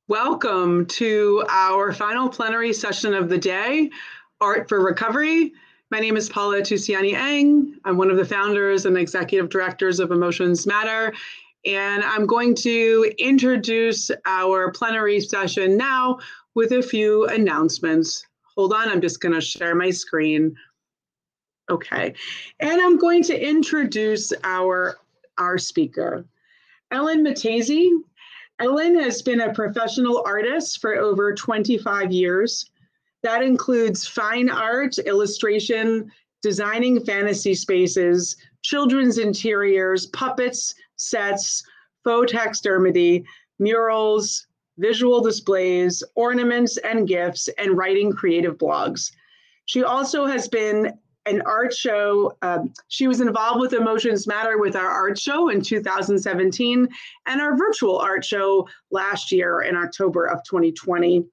Welcome to our final plenary session of the day, Art for Recovery. My name is Paula Tusiani-Eng. I'm one of the founders and executive directors of Emotions Matter, and I'm going to introduce our plenary session now with a few announcements. Hold on, I'm just going to share my screen. Okay, and I'm going to introduce our speaker, Ellen Mattesi. Ellen has been a professional artist for over 25 years. That includes fine art, illustration, designing fantasy spaces, children's interiors, puppets, sets, faux taxidermy, murals, visual displays, ornaments and gifts, and writing creative blogs. She also has been an art show. She was involved with Emotions Matter with our art show in 2017 and our virtual art show last year in October of 2020.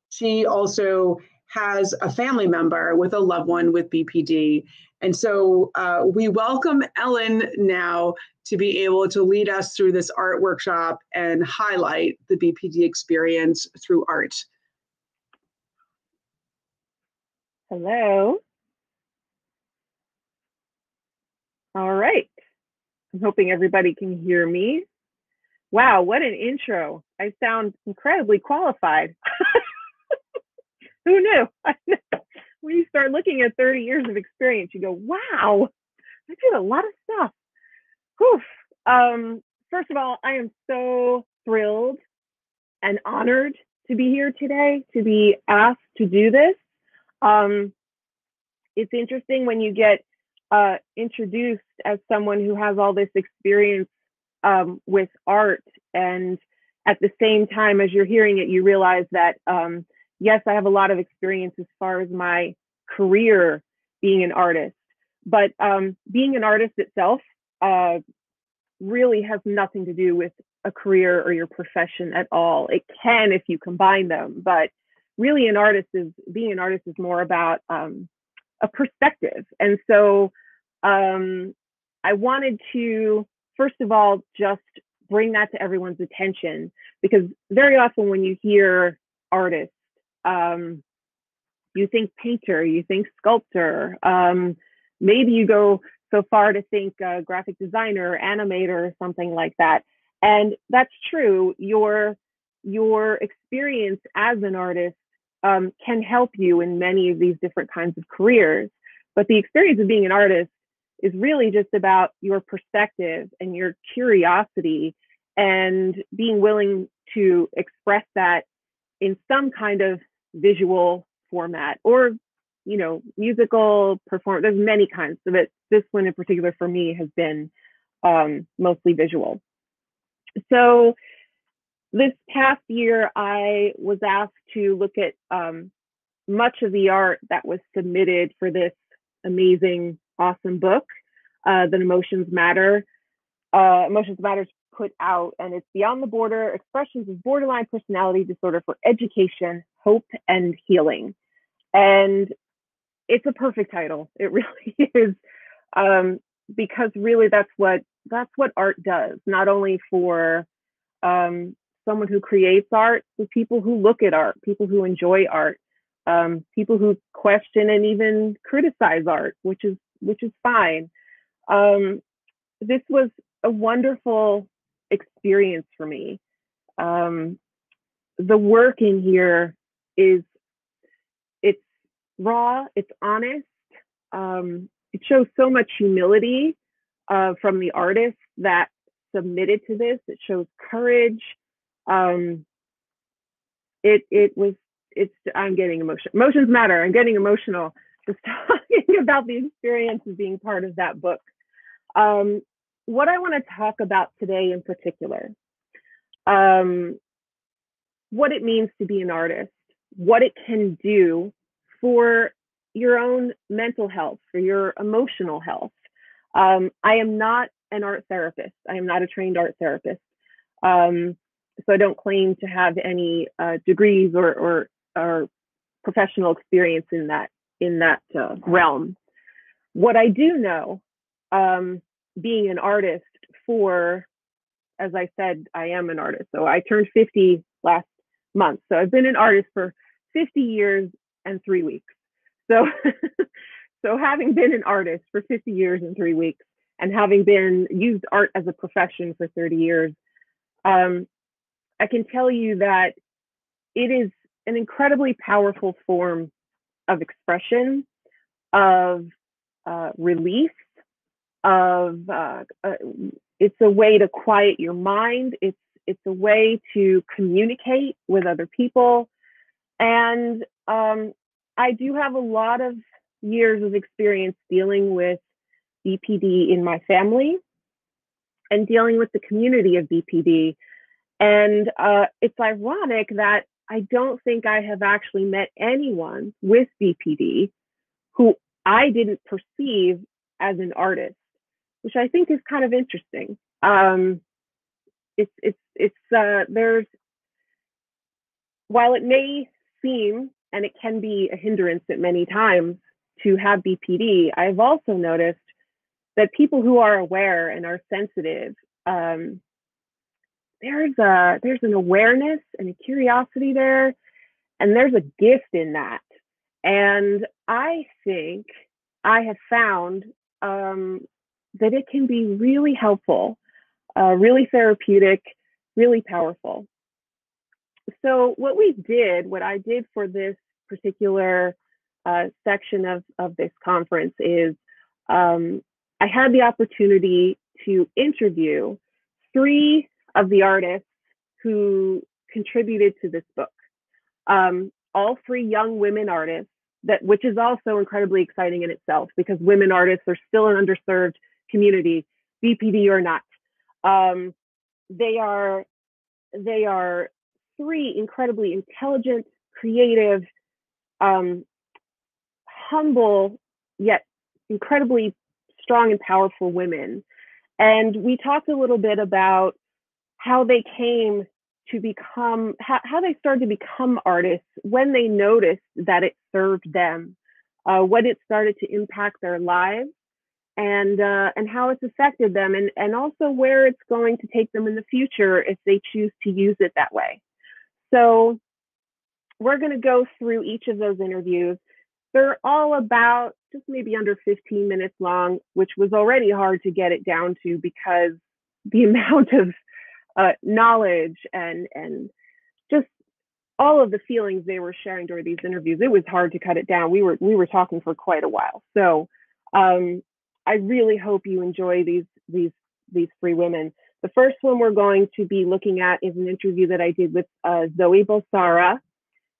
She also has a family member with a loved one with BPD. And so we welcome Ellen now to be able to lead us through this art workshop and highlight the BPD experience through art. Hello. All right. I'm hoping everybody can hear me. Wow, what an intro. I sound incredibly qualified. Who knew? When you start looking at 30 years of experience, you go, wow, I did a lot of stuff. Whew. First of all, I am so thrilled and honored to be here today, to be asked to do this. It's interesting when you get introduced as someone who has all this experience with art, and at the same time as you're hearing it, you realize that yes, I have a lot of experience as far as my career being an artist, but being an artist itself really has nothing to do with a career or your profession at all. It can if you combine them, but really being an artist is more about a perspective. And so I wanted to, first of all, just bring that to everyone's attention, because very often when you hear artist, you think painter, you think sculptor, maybe you go so far to think graphic designer, animator, or something like that. And that's true. Your experience as an artist can help you in many of these different kinds of careers. But the experience of being an artist is really just about your perspective and your curiosity and being willing to express that in some kind of visual format, or, you know, musical performance. There's many kinds of it. This one in particular for me has been mostly visual. So this past year, I was asked to look at much of the art that was submitted for this amazing, awesome book that Emotions Matter. Emotions Matter's put out, and it's Beyond the Border: Expressions of Borderline Personality Disorder for Education, Hope, and Healing. And it's a perfect title. It really is, because really that's what art does. Not only for someone who creates art, but people who look at art, people who enjoy art, people who question and even criticize art, which is fine. This was a wonderful experience for me. The work in here it's raw, it's honest. It shows so much humility from the artists that submitted to this. It shows courage. I'm getting emotional. Emotions Matter. I'm getting emotional just talking about the experience of being part of that book. What I want to talk about today in particular, what it means to be an artist, what it can do for your own mental health, for your emotional health. I am not an art therapist. I am not a trained art therapist. So I don't claim to have any degrees or professional experience in that realm. What I do know, being an artist for, as I said, I am an artist. So I turned 50 last months. So I've been an artist for 50 years and 3 weeks. So, so having been an artist for 50 years and 3 weeks, and having used art as a profession for 30 years, I can tell you that it is an incredibly powerful form of expression, of release, it's a way to quiet your mind. It's a way to communicate with other people. And I do have a lot of years of experience dealing with BPD in my family and dealing with the community of BPD. And it's ironic that I don't think I have actually met anyone with BPD who I didn't perceive as an artist, which I think is kind of interesting. There's, while it may seem, and it can be a hindrance at many times to have BPD, I've also noticed that people who are aware and are sensitive, there's an awareness and a curiosity there, and there's a gift in that. And I think I have found that it can be really helpful, really therapeutic, really powerful. So what I did for this particular section of this conference is I had the opportunity to interview 3 of the artists who contributed to this book. All 3 young women artists, which is also incredibly exciting in itself, because women artists are still an underserved community, BPD or not. They are 3 incredibly intelligent, creative, humble, yet incredibly strong and powerful women. And we talked a little bit about how they came to become, how they started to become artists when they noticed that it served them, when it started to impact their lives, and how it's affected them, and also where it's going to take them in the future if they choose to use it that way. So we're going to go through each of those interviews. They're all about just maybe under 15 minutes long, which was already hard to get it down to because the amount of knowledge and just all of the feelings they were sharing during these interviews, it was hard to cut it down. We were talking for quite a while. So I really hope you enjoy these 3 women. The first one we're going to be looking at is an interview that I did with Zoe Bosara,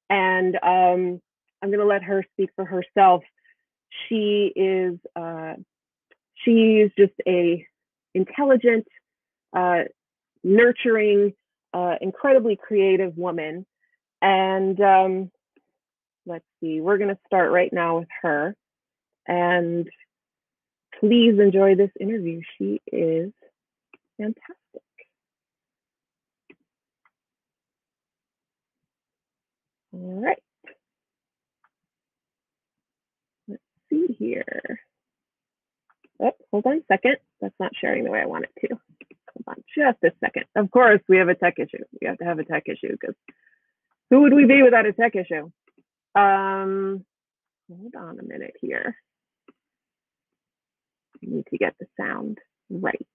and I'm going to let her speak for herself. She's just a intelligent, nurturing, incredibly creative woman. And let's see, we're going to start right now with her. And please enjoy this interview. She is fantastic. All right. Let's see here. Oh, hold on a second. That's not sharing the way I want it to. Hold on just a second. Of course, we have a tech issue. We have to have a tech issue because who would we be without a tech issue? Hold on a minute here. I need to get the sound right.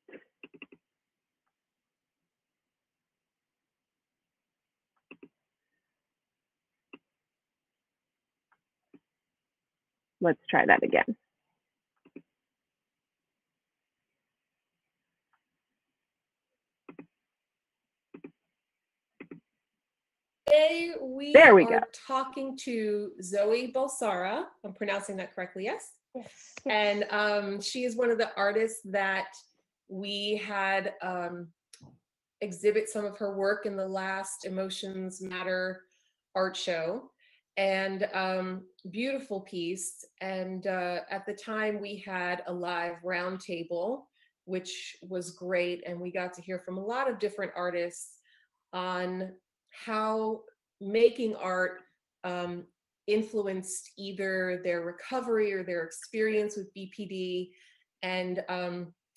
Let's try that again. Today we go. Talking to Zoe Bosara. I'm pronouncing that correctly, yes? Yes. And she is one of the artists that we had exhibit some of her work in the last Emotions Matter art show. And beautiful piece. And at the time we had a live roundtable, which was great. And we got to hear from a lot of different artists on how making art influenced either their recovery or their experience with BPD, and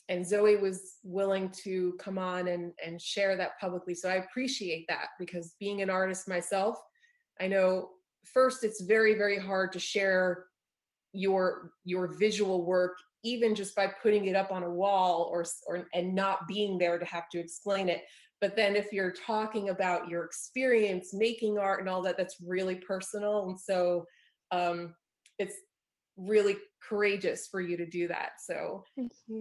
and Zoe was willing to come on and share that publicly. So I appreciate that, because being an artist myself, I know first it's very, very hard to share your visual work, even just by putting it up on a wall or and not being there to have to explain it. But then if you're talking about your experience making art and all that, that's really personal. And so it's really courageous for you to do that. So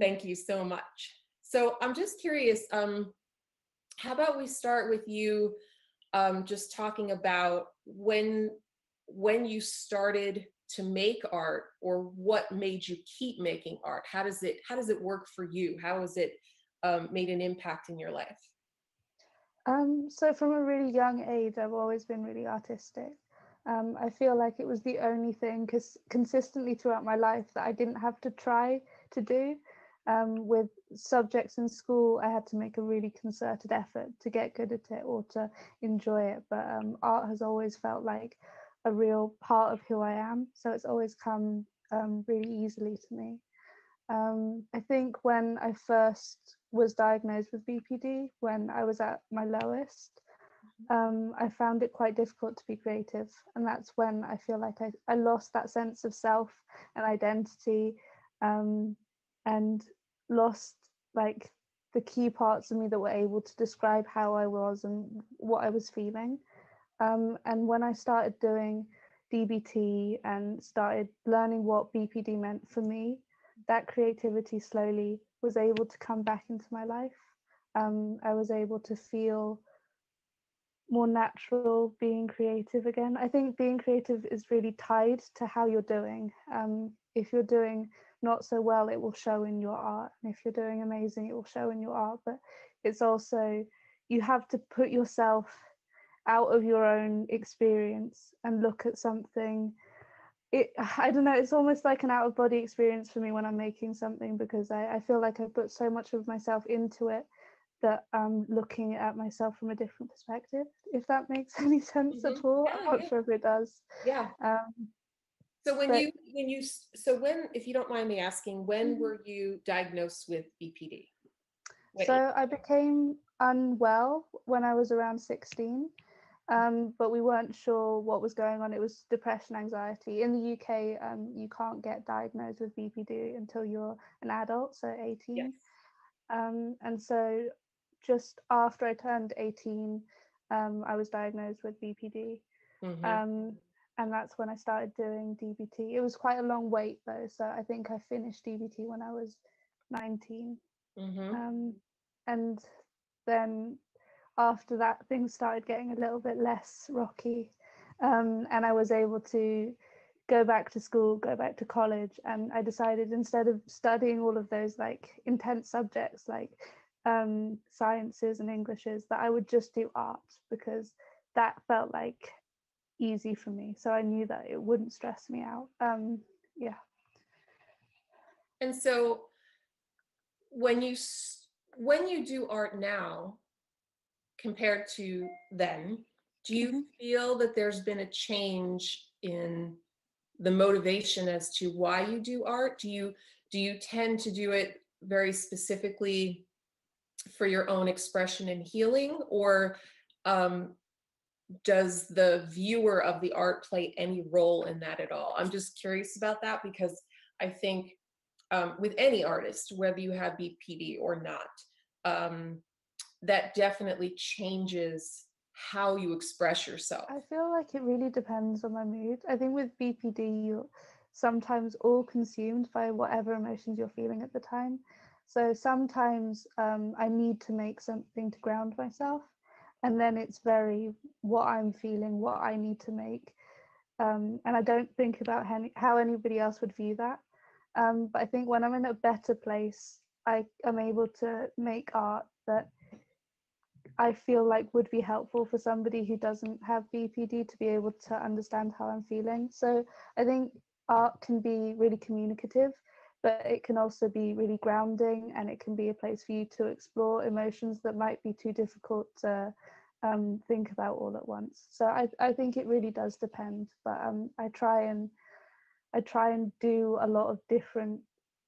thank you so much. So I'm just curious, how about we start with you just talking about when you started to make art, or what made you keep making art? How does it work for you? How has it made an impact in your life? So from a really young age, I've always been really artistic. I feel like it was the only thing consistently throughout my life that I didn't have to try to do. With subjects in school, I had to make a really concerted effort to get good at it or to enjoy it. But art has always felt like a real part of who I am. So it's always come really easily to me. I think when I first was diagnosed with BPD, when I was at my lowest, I found it quite difficult to be creative. And that's when I feel like I lost that sense of self and identity, and lost like the key parts of me that were able to describe how I was and what I was feeling. And when I started doing DBT and started learning what BPD meant for me, that creativity slowly was able to come back into my life. I was able to feel more natural being creative again. I think being creative is really tied to how you're doing. If you're doing not so well, it will show in your art. And if you're doing amazing, it will show in your art. But it's also, you have to put yourself out of your own experience and look at something. I don't know, it's almost like an out of body experience for me when I'm making something, because I feel like I put so much of myself into it that I'm looking at myself from a different perspective, if that makes any sense at all. Yeah, I'm not sure if it does. Yeah. So if you don't mind me asking, when were you diagnosed with BPD? So I became unwell when I was around 16. But we weren't sure what was going on. It was depression, anxiety. In the UK, you can't get diagnosed with BPD until you're an adult, so 18. Yes. And so just after I turned 18, I was diagnosed with BPD. And that's when I started doing DBT. It was quite a long wait though, so I think I finished DBT when I was 19. And then after that, things started getting a little bit less rocky, and I was able to go back to school, go back to college, and I decided, instead of studying all of those like intense subjects like sciences and Englishes, that I would just do art, because that felt like easy for me. So I knew that it wouldn't stress me out. Yeah. And so when you do art now compared to then, do you feel that there's been a change in the motivation as to why you do art? Do you tend to do it very specifically for your own expression and healing, or does the viewer of the art play any role in that at all? I'm just curious about that, because I think with any artist, whether you have BPD or not, that definitely changes how you express yourself. I feel like it really depends on my mood. I think with BPD, you're sometimes all consumed by whatever emotions you're feeling at the time. So sometimes I need to make something to ground myself, and then it's very what I'm feeling, what I need to make. And I don't think about how anybody else would view that. But I think when I'm in a better place, I am able to make art that I feel like would be helpful for somebody who doesn't have BPD to be able to understand how I'm feeling. So I think art can be really communicative, but it can also be really grounding, and it can be a place for you to explore emotions that might be too difficult to think about all at once. So I think it really does depend, but I try and do a lot of different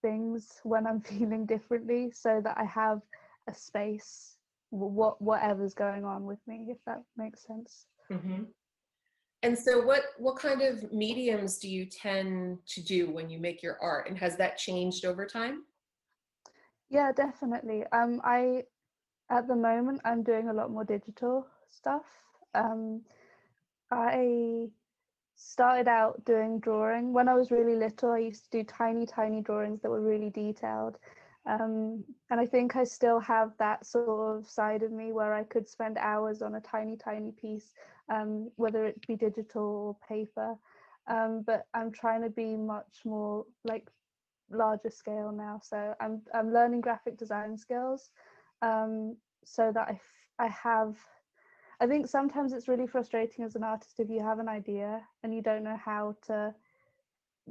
things when I'm feeling differently, so that I have a space, whatever's going on with me, if that makes sense. Mm-hmm. And so what kind of mediums do you tend to do when you make your art, and has that changed over time? Yeah, definitely. At the moment, I'm doing a lot more digital stuff. I started out doing drawing. When I was really little, I used to do tiny, tiny drawings that were really detailed. And I think I still have that sort of side of me where I could spend hours on a tiny, tiny piece, whether it be digital or paper. But I'm trying to be much more like larger scale now. So I'm learning graphic design skills, so that I have. I think sometimes it's really frustrating as an artist if you have an idea and you don't know how to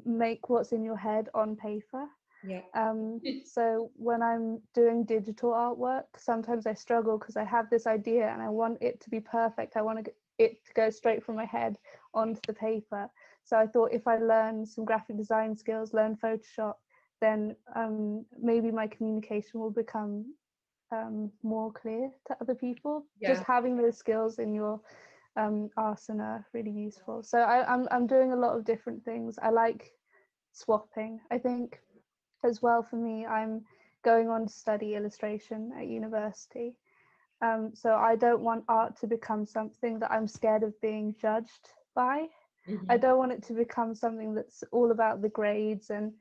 make what's in your head on paper. Yeah. So when I'm doing digital artwork, sometimes I struggle because I have this idea and I want it to be perfect. I want it to go straight from my head onto the paper. So I thought if I learn some graphic design skills, learn Photoshop, then maybe my communication will become more clear to other people. Yeah. Just having those skills in your arsenal are really useful. So I'm doing a lot of different things. I like swapping. I think as well for me, I'm going on to study illustration at university. So I don't want art to become something that I'm scared of being judged by. Mm-hmm. I don't want it to become something that's all about the grades and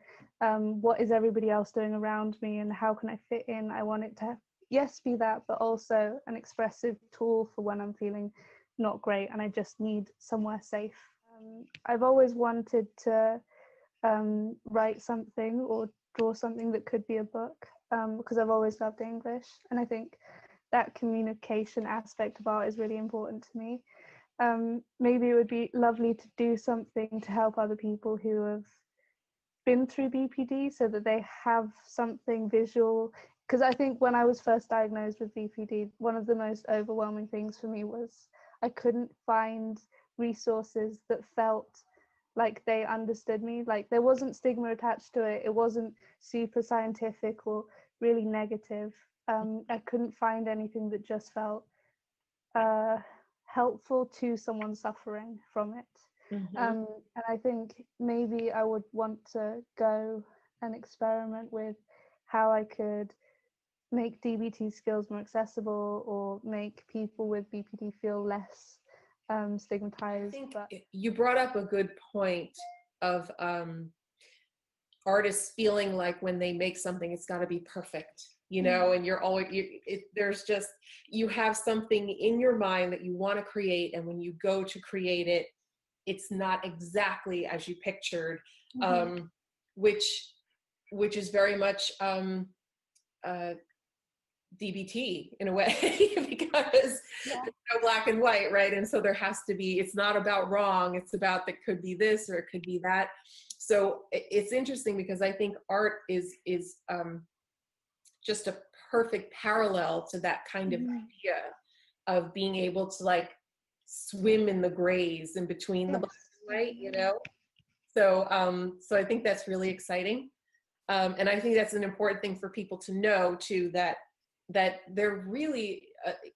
what is everybody else doing around me and how can I fit in. I want it to, yes, be that, but also an expressive tool for when I'm feeling not great and I just need somewhere safe. I've always wanted to write something or draw something that could be a book, because I've always loved English, and I think that communication aspect of art is really important to me. Maybe it would be lovely to do something to help other people who have been through BPD so that they have something visual, because I think when I was first diagnosed with BPD, one of the most overwhelming things for me was I couldn't find resources that felt like they understood me. Like there wasn't stigma attached to it. It wasn't super scientific or really negative. I couldn't find anything that just felt helpful to someone suffering from it. Mm-hmm. And I think maybe I would want to go and experiment with how I could make DBT skills more accessible or make people with BPD feel less stigmatized. I think you brought up a good point of artists feeling like when they make something, it's got to be perfect, you know, and you're always, there's just, you have something in your mind that you want to create, and when you go to create it, it's not exactly as you pictured, which is very much DBT in a way, because there's no black and white, right? And so there has to be, it's not about wrong, it's about that could be this or it could be that. So it's interesting because I think art is just a perfect parallel to that kind of idea of being able to like swim in the grays in between the black and white, you know? So so I think that's really exciting. And I think that's an important thing for people to know too, that they're really,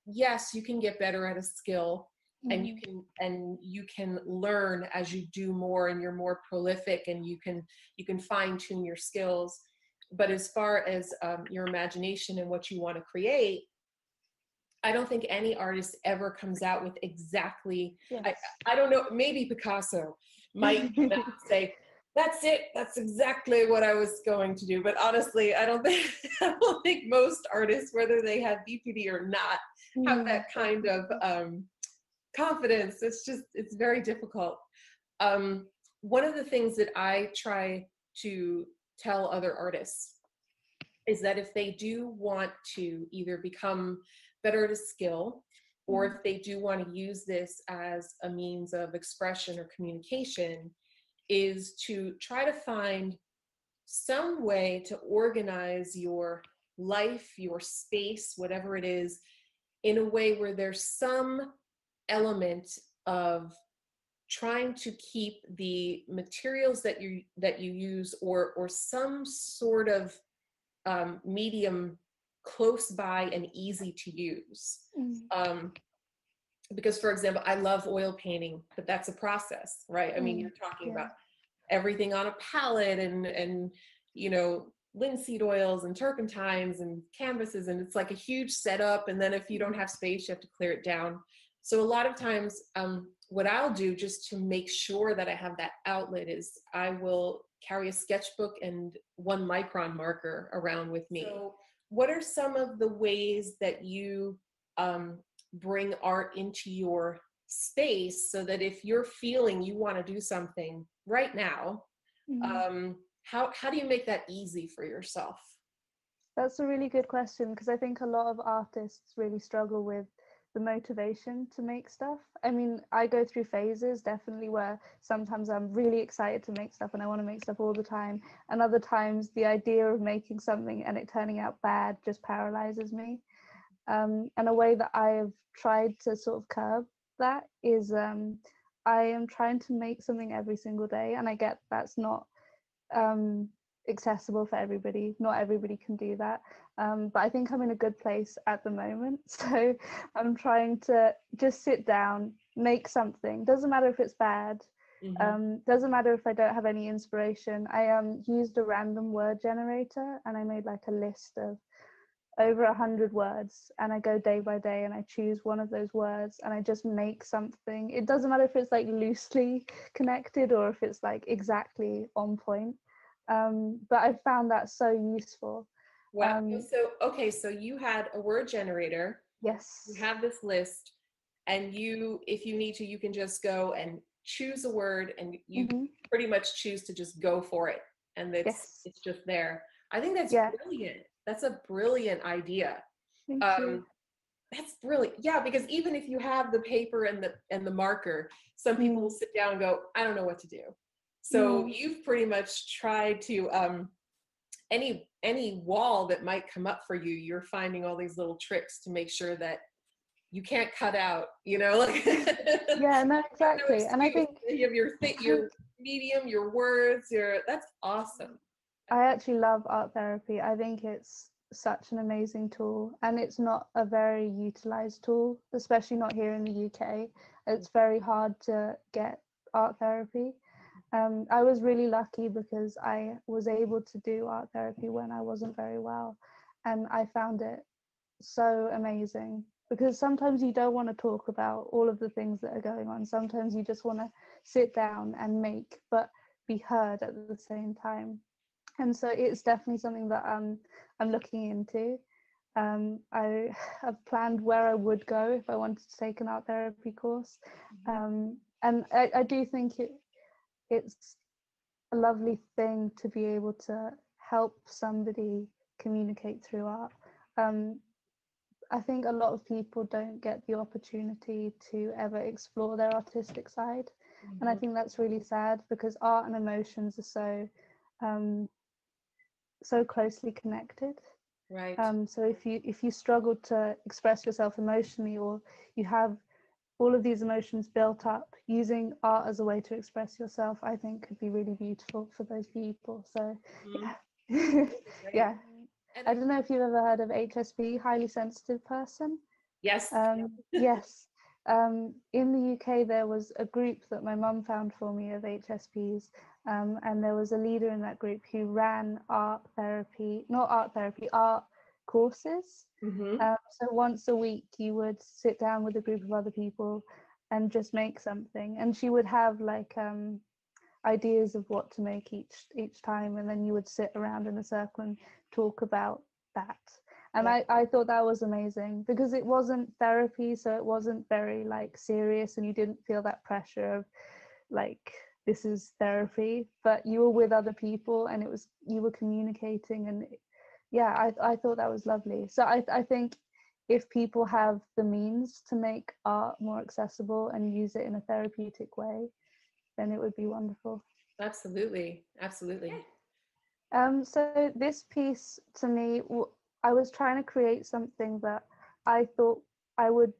yes, you can get better at a skill, and you can learn as you do more, and you're more prolific, and you can fine tune your skills. But as far as your imagination and what you want to create, I don't think any artist ever comes out with exactly, I don't know, maybe Picasso might say, that's it, that's exactly what I was going to do. But honestly, I don't think most artists, whether they have BPD or not, have that kind of confidence. It's very difficult. One of the things that I try to tell other artists is that if they do want to either become better at a skill, or if they do want to use this as a means of expression or communication, is to try to find some way to organize your life, your space, whatever it is, in a way where there's some element of trying to keep the materials that you use or some sort of medium close by and easy to use. Because, for example, I love oil painting, but that's a process, right? I mean, you're talking about everything on a palette and you know, linseed oils and turpentines and canvases, and it's like a huge setup. And then if you don't have space, you have to clear it down. So a lot of times, what I'll do just to make sure that I have that outlet is I will carry a sketchbook and 1 micron marker around with me. So what are some of the ways that you bring art into your space so that if you're feeling you want to do something right now, how do you make that easy for yourself? That's a really good question, because I think a lot of artists really struggle with the motivation to make stuff. I mean, I go through phases definitely where sometimes I'm really excited to make stuff and I want to make stuff all the time, and other times the idea of making something and it turning out bad just paralyzes me. And a way that I have tried to sort of curb that is I am trying to make something every single day, and I get that's not accessible for everybody. Not everybody can do that, but I think I'm in a good place at the moment. So I'm trying to just sit down, make something. Doesn't matter if it's bad. Doesn't matter if I don't have any inspiration. I used a random word generator, and I made like a list of over 100 words, and I go day by day and I choose one of those words and I just make something. It doesn't matter if it's like loosely connected or if it's like exactly on point, but I found that so useful. Wow. So you had a word generator. Yes. You have this list, and you, if you need to, you can just go and choose a word, and you pretty much choose to just go for it, and it's just there. I think that's brilliant. That's a brilliant idea. Thank you. That's brilliant. Yeah, because even if you have the paper and the marker, some people will sit down and go, I don't know what to do. So you've pretty much tried to any wall that might come up for you, you're finding all these little tricks to make sure that you can't cut out, you know, like yeah, no, exactly. And I think you have your medium, your words, that's awesome. I actually love art therapy. I think it's such an amazing tool, and it's not a very utilized tool, especially not here in the UK. It's very hard to get art therapy. I was really lucky because I was able to do art therapy when I wasn't very well, and I found it so amazing, because sometimes you don't want to talk about all of the things that are going on. Sometimes you just want to sit down and make, but be heard at the same time. And so it's definitely something that I'm looking into. I have planned where I would go if I wanted to take an art therapy course, and I do think it's a lovely thing to be able to help somebody communicate through art. I think a lot of people don't get the opportunity to ever explore their artistic side, and I think that's really sad, because art and emotions are so closely connected. Right. So if you struggle to express yourself emotionally, or you have all of these emotions built up, using art as a way to express yourself, I think could be really beautiful for those people. So yeah. Yeah. I don't know if you've ever heard of HSP, highly sensitive person. Yes. Yes. In the UK, there was a group that my mum found for me of HSPs, and there was a leader in that group who ran art courses. So once a week, you would sit down with a group of other people and just make something, and she would have like ideas of what to make each time, and then you would sit around in a circle and talk about that. And I thought that was amazing, because it wasn't therapy, so it wasn't very like serious, and you didn't feel that pressure of like, this is therapy, but you were with other people and you were communicating. And yeah, I thought that was lovely. So I think if people have the means to make art more accessible and use it in a therapeutic way, then it would be wonderful. Absolutely. So this piece, to me, I was trying to create something that I thought I would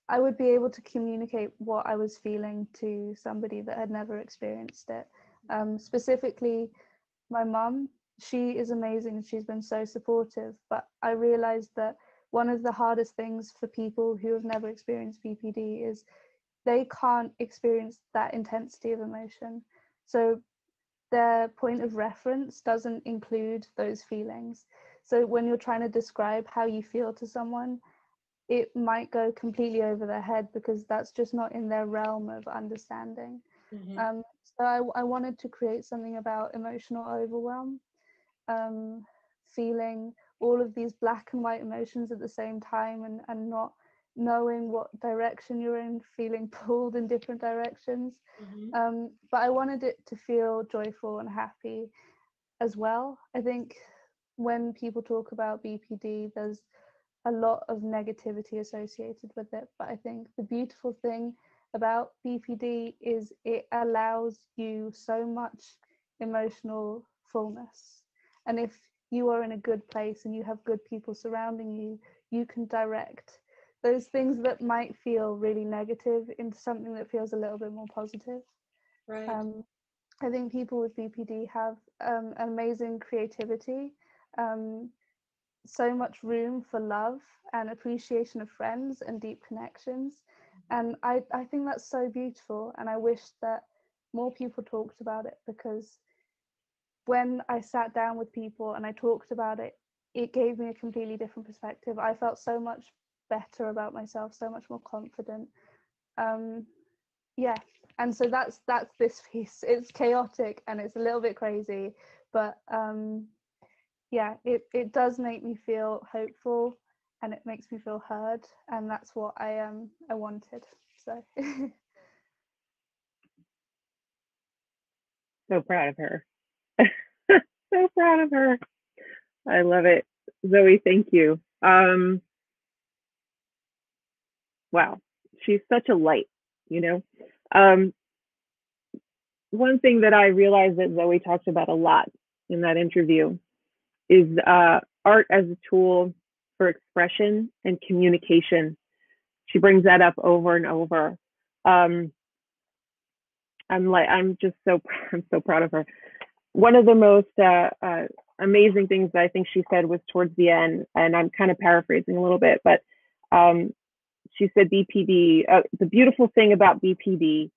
I would be able to communicate what I was feeling to somebody that had never experienced it. Specifically, my mum, she is amazing. She's been so supportive, but I realized that one of the hardest things for people who have never experienced BPD is they can't experience that intensity of emotion. So their point of reference doesn't include those feelings. So when you're trying to describe how you feel to someone, it might go completely over their head because that's just not in their realm of understanding. Mm-hmm. So I wanted to create something about emotional overwhelm, feeling all of these black and white emotions at the same time, and not knowing what direction you're in, feeling pulled in different directions. Mm-hmm. But I wanted it to feel joyful and happy as well. I think when people talk about BPD, there's a lot of negativity associated with it. But I think the beautiful thing about BPD is it allows you so much emotional fullness. And if you are in a good place and you have good people surrounding you, you can direct those things that might feel really negative into something that feels a little bit more positive. Right. I think people with BPD have amazing creativity, so much room for love and appreciation of friends and deep connections. And I think that's so beautiful. And I wish that more people talked about it, because when I sat down with people and I talked about it, it gave me a completely different perspective. I felt so much better about myself, so much more confident. Yeah, and so that's this piece. It's chaotic and it's a little bit crazy, but yeah, it does make me feel hopeful, and it makes me feel heard, and that's what I wanted. So So proud of her. So proud of her. I love it. Zoe, thank you. Wow, she's such a light, you know. One thing that I realized that Zoe talked about a lot in that interview is art as a tool for expression and communication. She brings that up over and over. I'm so proud of her. One of the most amazing things that I think she said was towards the end, and I'm kind of paraphrasing a little bit, but she said BPD, the beautiful thing about BPD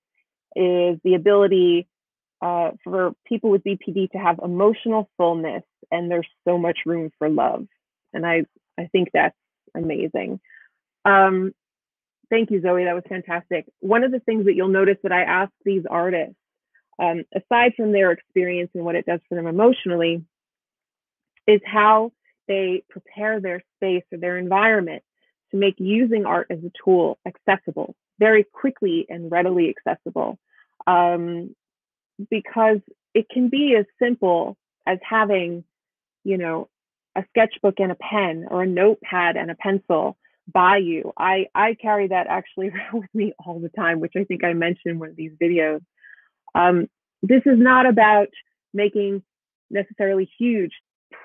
is the ability for people with BPD to have emotional fullness, and there's so much room for love. And I think that's amazing. Thank you, Zoe. That was fantastic. One of the things that you'll notice that I ask these artists, aside from their experience and what it does for them emotionally, is how they prepare their space or their environment to make using art as a tool accessible, very quickly and readily accessible. Because it can be as simple as having, you know, a sketchbook and a pen, or a notepad and a pencil by you. I carry that actually around with me all the time, which I think I mentioned in one of these videos. This is not about making necessarily huge,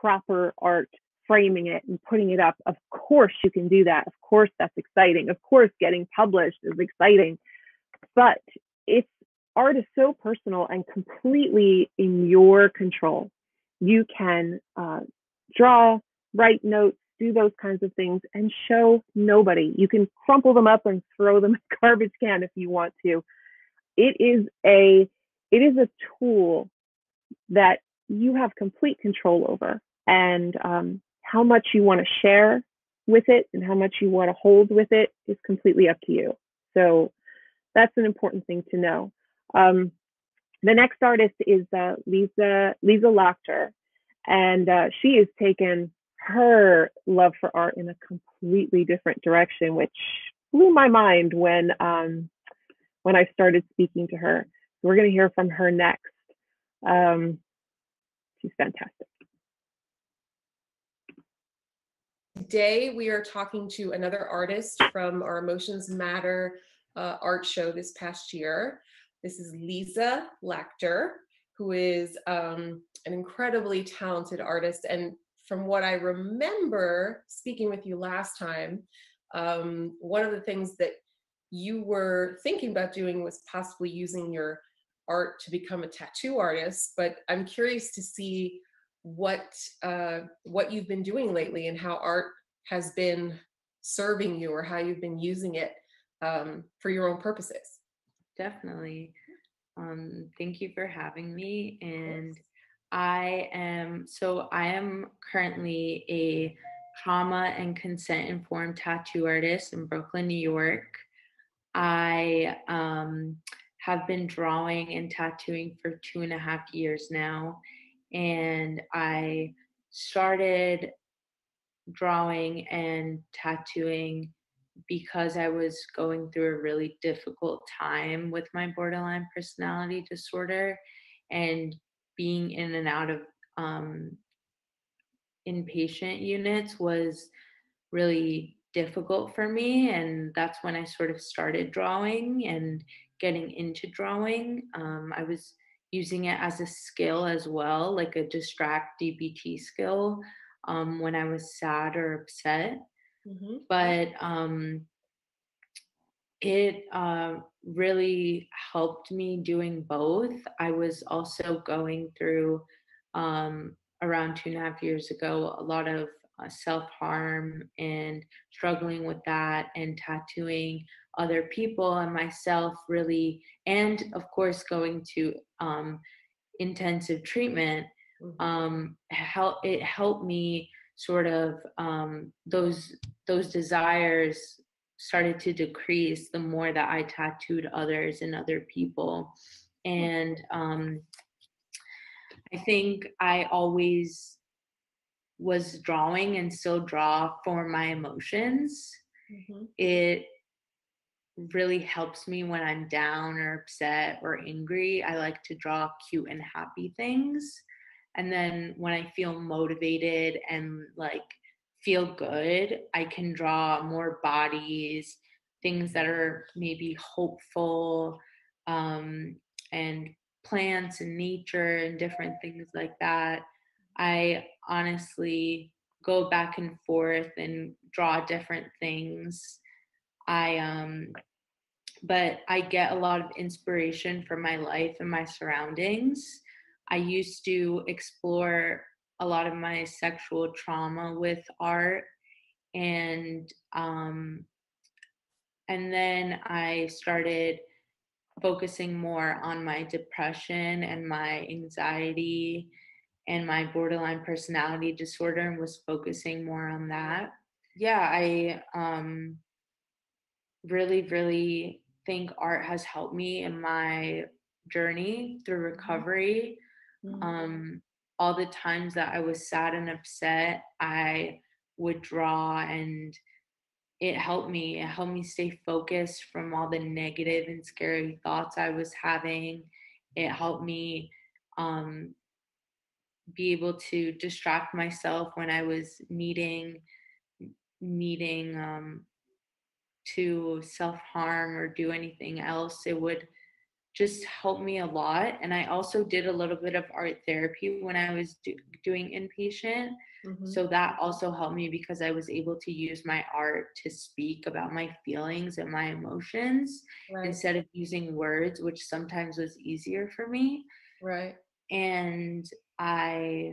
proper art, framing it and putting it up. Of course you can do that. Of course that's exciting. Of course getting published is exciting. But art is so personal and completely in your control. You can draw, write notes, do those kinds of things, and show nobody. You can crumple them up and throw them in a garbage can if you want to. It is a tool that you have complete control over, and how much you want to share with it and how much you want to hold with it is completely up to you. So that's an important thing to know. The next artist is Lisa Lachter, and she has taken her love for art in a completely different direction, which blew my mind when I started speaking to her. So we're going to hear from her next. She's fantastic. Today, we are talking to another artist from our Emotions Matter art show this past year. This is Lisa Lachter, who is an incredibly talented artist. And from what I remember speaking with you last time, one of the things that you were thinking about doing was possibly using your art to become a tattoo artist, but I'm curious to see what you've been doing lately and how art has been serving you, or how you've been using it for your own purposes. Definitely. Thank you for having me. And I am currently a trauma and consent informed tattoo artist in Brooklyn, New York. I have been drawing and tattooing for 2.5 years now. And I started drawing and tattooing because I was going through a really difficult time with my borderline personality disorder, and being in and out of inpatient units was really difficult for me. And that's when I sort of started drawing and getting into drawing. I was using it as a skill as well, like a distract DBT skill, when I was sad or upset. Mm-hmm. But it really helped me doing both. I was also going through, around 2.5 years ago, a lot of self-harm and struggling with that, and tattooing other people and myself really, and of course going to intensive treatment. It helped me sort of, those desires started to decrease the more that I tattooed others and other people. And I think I always was drawing and still draw for my emotions. Mm-hmm. It really helps me when I'm down or upset or angry. I like to draw cute and happy things. And then when I feel motivated and like feel good, I can draw more bodies, things that are maybe hopeful, and plants and nature and different things like that. I honestly go back and forth and draw different things. But I get a lot of inspiration from my life and my surroundings. I used to explore a lot of my sexual trauma with art, and then I started focusing more on my depression and my anxiety and my borderline personality disorder, and was focusing more on that. Yeah, I really think art has helped me in my journey through recovery. Mm-hmm. All the times that I was sad and upset, I would draw, and it helped me. It helped me stay focused from all the negative and scary thoughts I was having. It helped me be able to distract myself when I was needing to self-harm or do anything else. It would just help me a lot. And I also did a little bit of art therapy when I was doing inpatient. Mm-hmm. So that also helped me, because I was able to use my art to speak about my feelings and my emotions, Right. instead of using words, which sometimes was easier for me. Right. And I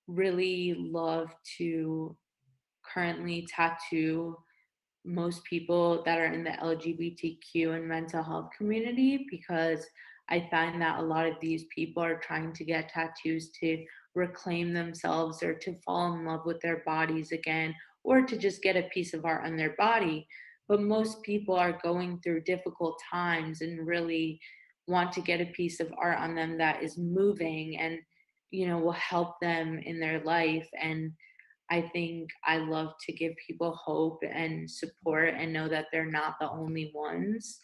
really love to currently tattoo most people that are in the LGBTQ and mental health community, because I find that a lot of these people are trying to get tattoos to reclaim themselves, or to fall in love with their bodies again, or to just get a piece of art on their body. But most people are going through difficult times and really want to get a piece of art on them that is moving and, will help them in their life. And I think I love to give people hope and support, and know that they're not the only ones.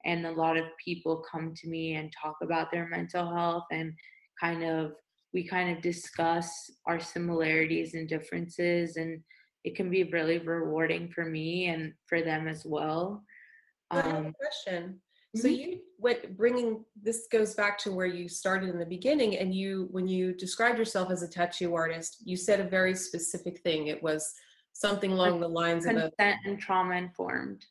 And a lot of people come to me and talk about their mental health, and we kind of discuss our similarities and differences, and it can be really rewarding for me and for them as well. I have a question. So Mm-hmm. this goes back to where you started in the beginning, and when you described yourself as a tattoo artist, you said a very specific thing. It was something along the lines of consent and trauma informed.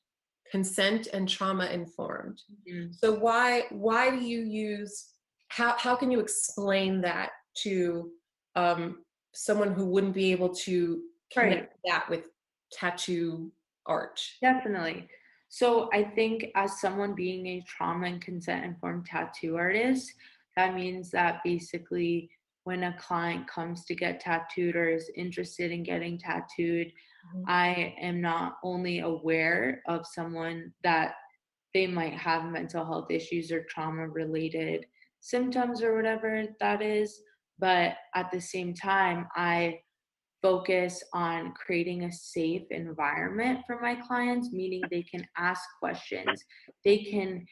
consent and trauma informed. Mhm. So why do you use, how can you explain that to someone who wouldn't be able to connect that with tattoo art? Definitely. So I think as someone being a trauma and consent informed tattoo artist, that means that basically when a client comes to get tattooed or is interested in getting tattooed, I am not only aware of someone that they might have mental health issues or trauma related symptoms or whatever that is, but at the same time, I focus on creating a safe environment for my clients, meaning they can ask questions. They can,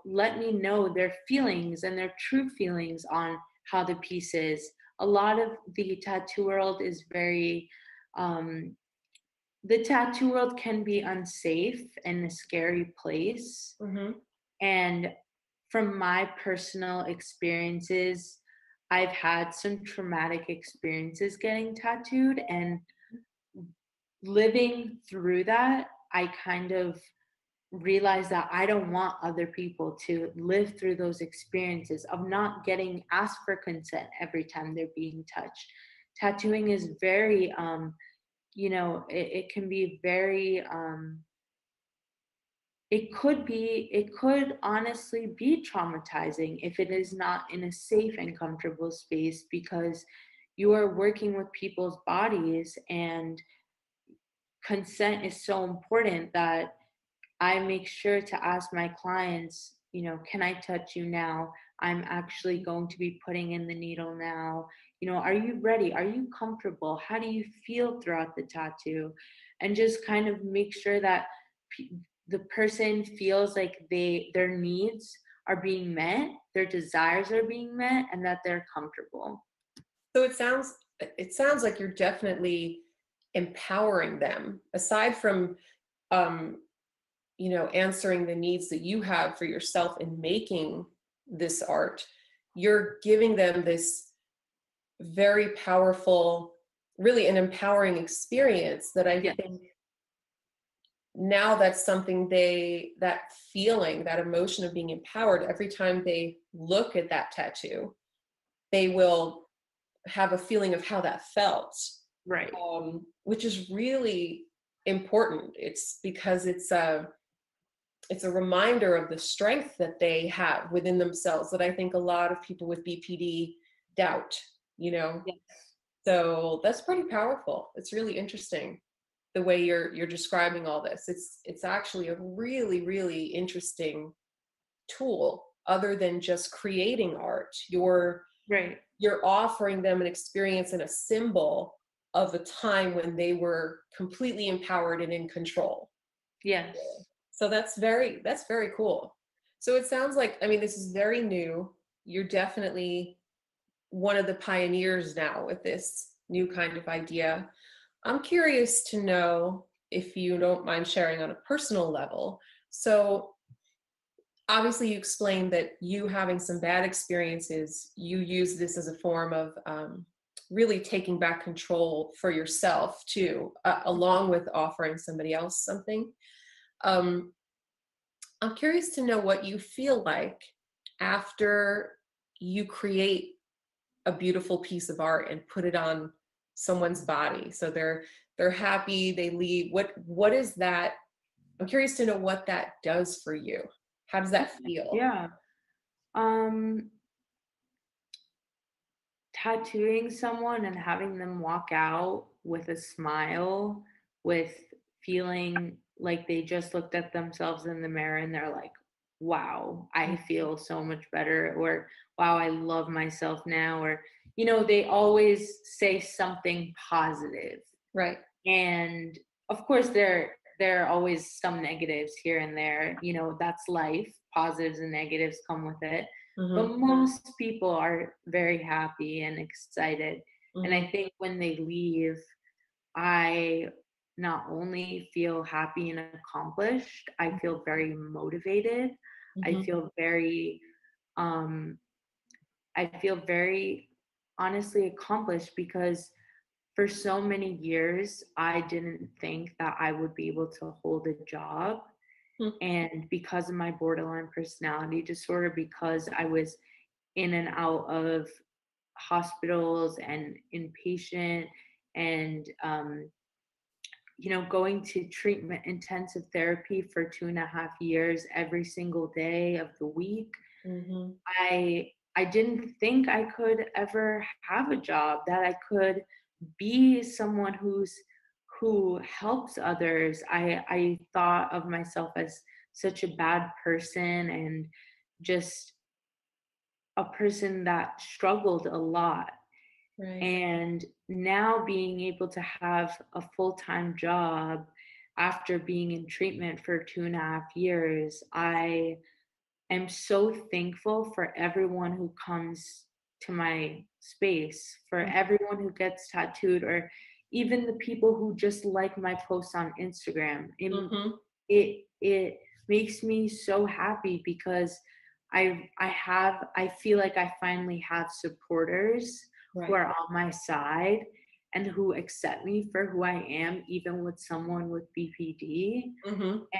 let me know their feelings and their true feelings on how the piece is. A lot of the tattoo world is very, the tattoo world can be unsafe and a scary place. And from my personal experiences, I've had some traumatic experiences getting tattooed, and living through that, I kind of realized that I don't want other people to live through those experiences of not getting asked for consent every time they're being touched. Tattooing is very, it can be very, it could honestly be traumatizing if it is not in a safe and comfortable space, because you are working with people's bodies, and consent is so important that I make sure to ask my clients, can I touch you now? I'm actually going to be putting in the needle now. Are you ready? Are you comfortable? How do you feel throughout the tattoo? And just kind of make sure that the person feels like their needs are being met, their desires are being met, and that they're comfortable. So it sounds like you're definitely empowering them, aside from answering the needs that you have for yourself in making this art. You're giving them this very powerful, really an empowering experience that I think now that's something that feeling, that emotion of being empowered, every time they look at that tattoo, they will have a feeling of how that felt. Right. Which is really important. It's because it's a reminder of the strength that they have within themselves that I think a lot of people with BPD doubt, Yes. So that's pretty powerful. It's really interesting the way you're describing all this. It's actually a really, really interesting tool, other than just creating art. You're offering them an experience and a symbol of a time when they were completely empowered and in control. Yes. So that's very cool. So it sounds like, this is very new. You're definitely one of the pioneers now with this new kind of idea. I'm curious to know, if you don't mind sharing on a personal level. So obviously you explained that you having some bad experiences, you use this as a form of really taking back control for yourself too, along with offering somebody else something. I'm curious to know what you feel like after you create a beautiful piece of art and put it on someone's body. So they're happy, they leave. What is that? I'm curious to know what that does for you. How does that feel? Yeah. Tattooing someone and having them walk out with a smile, with feeling like they just looked at themselves in the mirror and they're like, wow, I feel so much better, or wow, I love myself now, or they always say something positive. Right. And of course there are always some negatives here and there. That's life. Positives and negatives come with it. But most people are very happy and excited. And I think when they leave, I not only feel happy and accomplished, I feel very motivated. I feel very honestly accomplished, because for so many years, I didn't think that I would be able to hold a job. And because of my borderline personality disorder, because I was in and out of hospitals and inpatient and, going to treatment intensive therapy for 2.5 years every single day of the week, I didn't think I could ever have a job, that I could be someone who helps others. I thought of myself as such a bad person and just a person that struggled a lot. Right. And now being able to have a full-time job after being in treatment for 2.5 years, I am so thankful for everyone who comes to my space, for everyone who gets tattooed, or even the people who just like my posts on Instagram. It makes me so happy because I feel like I finally have supporters who are on my side and who accept me for who I am, even with someone with BPD.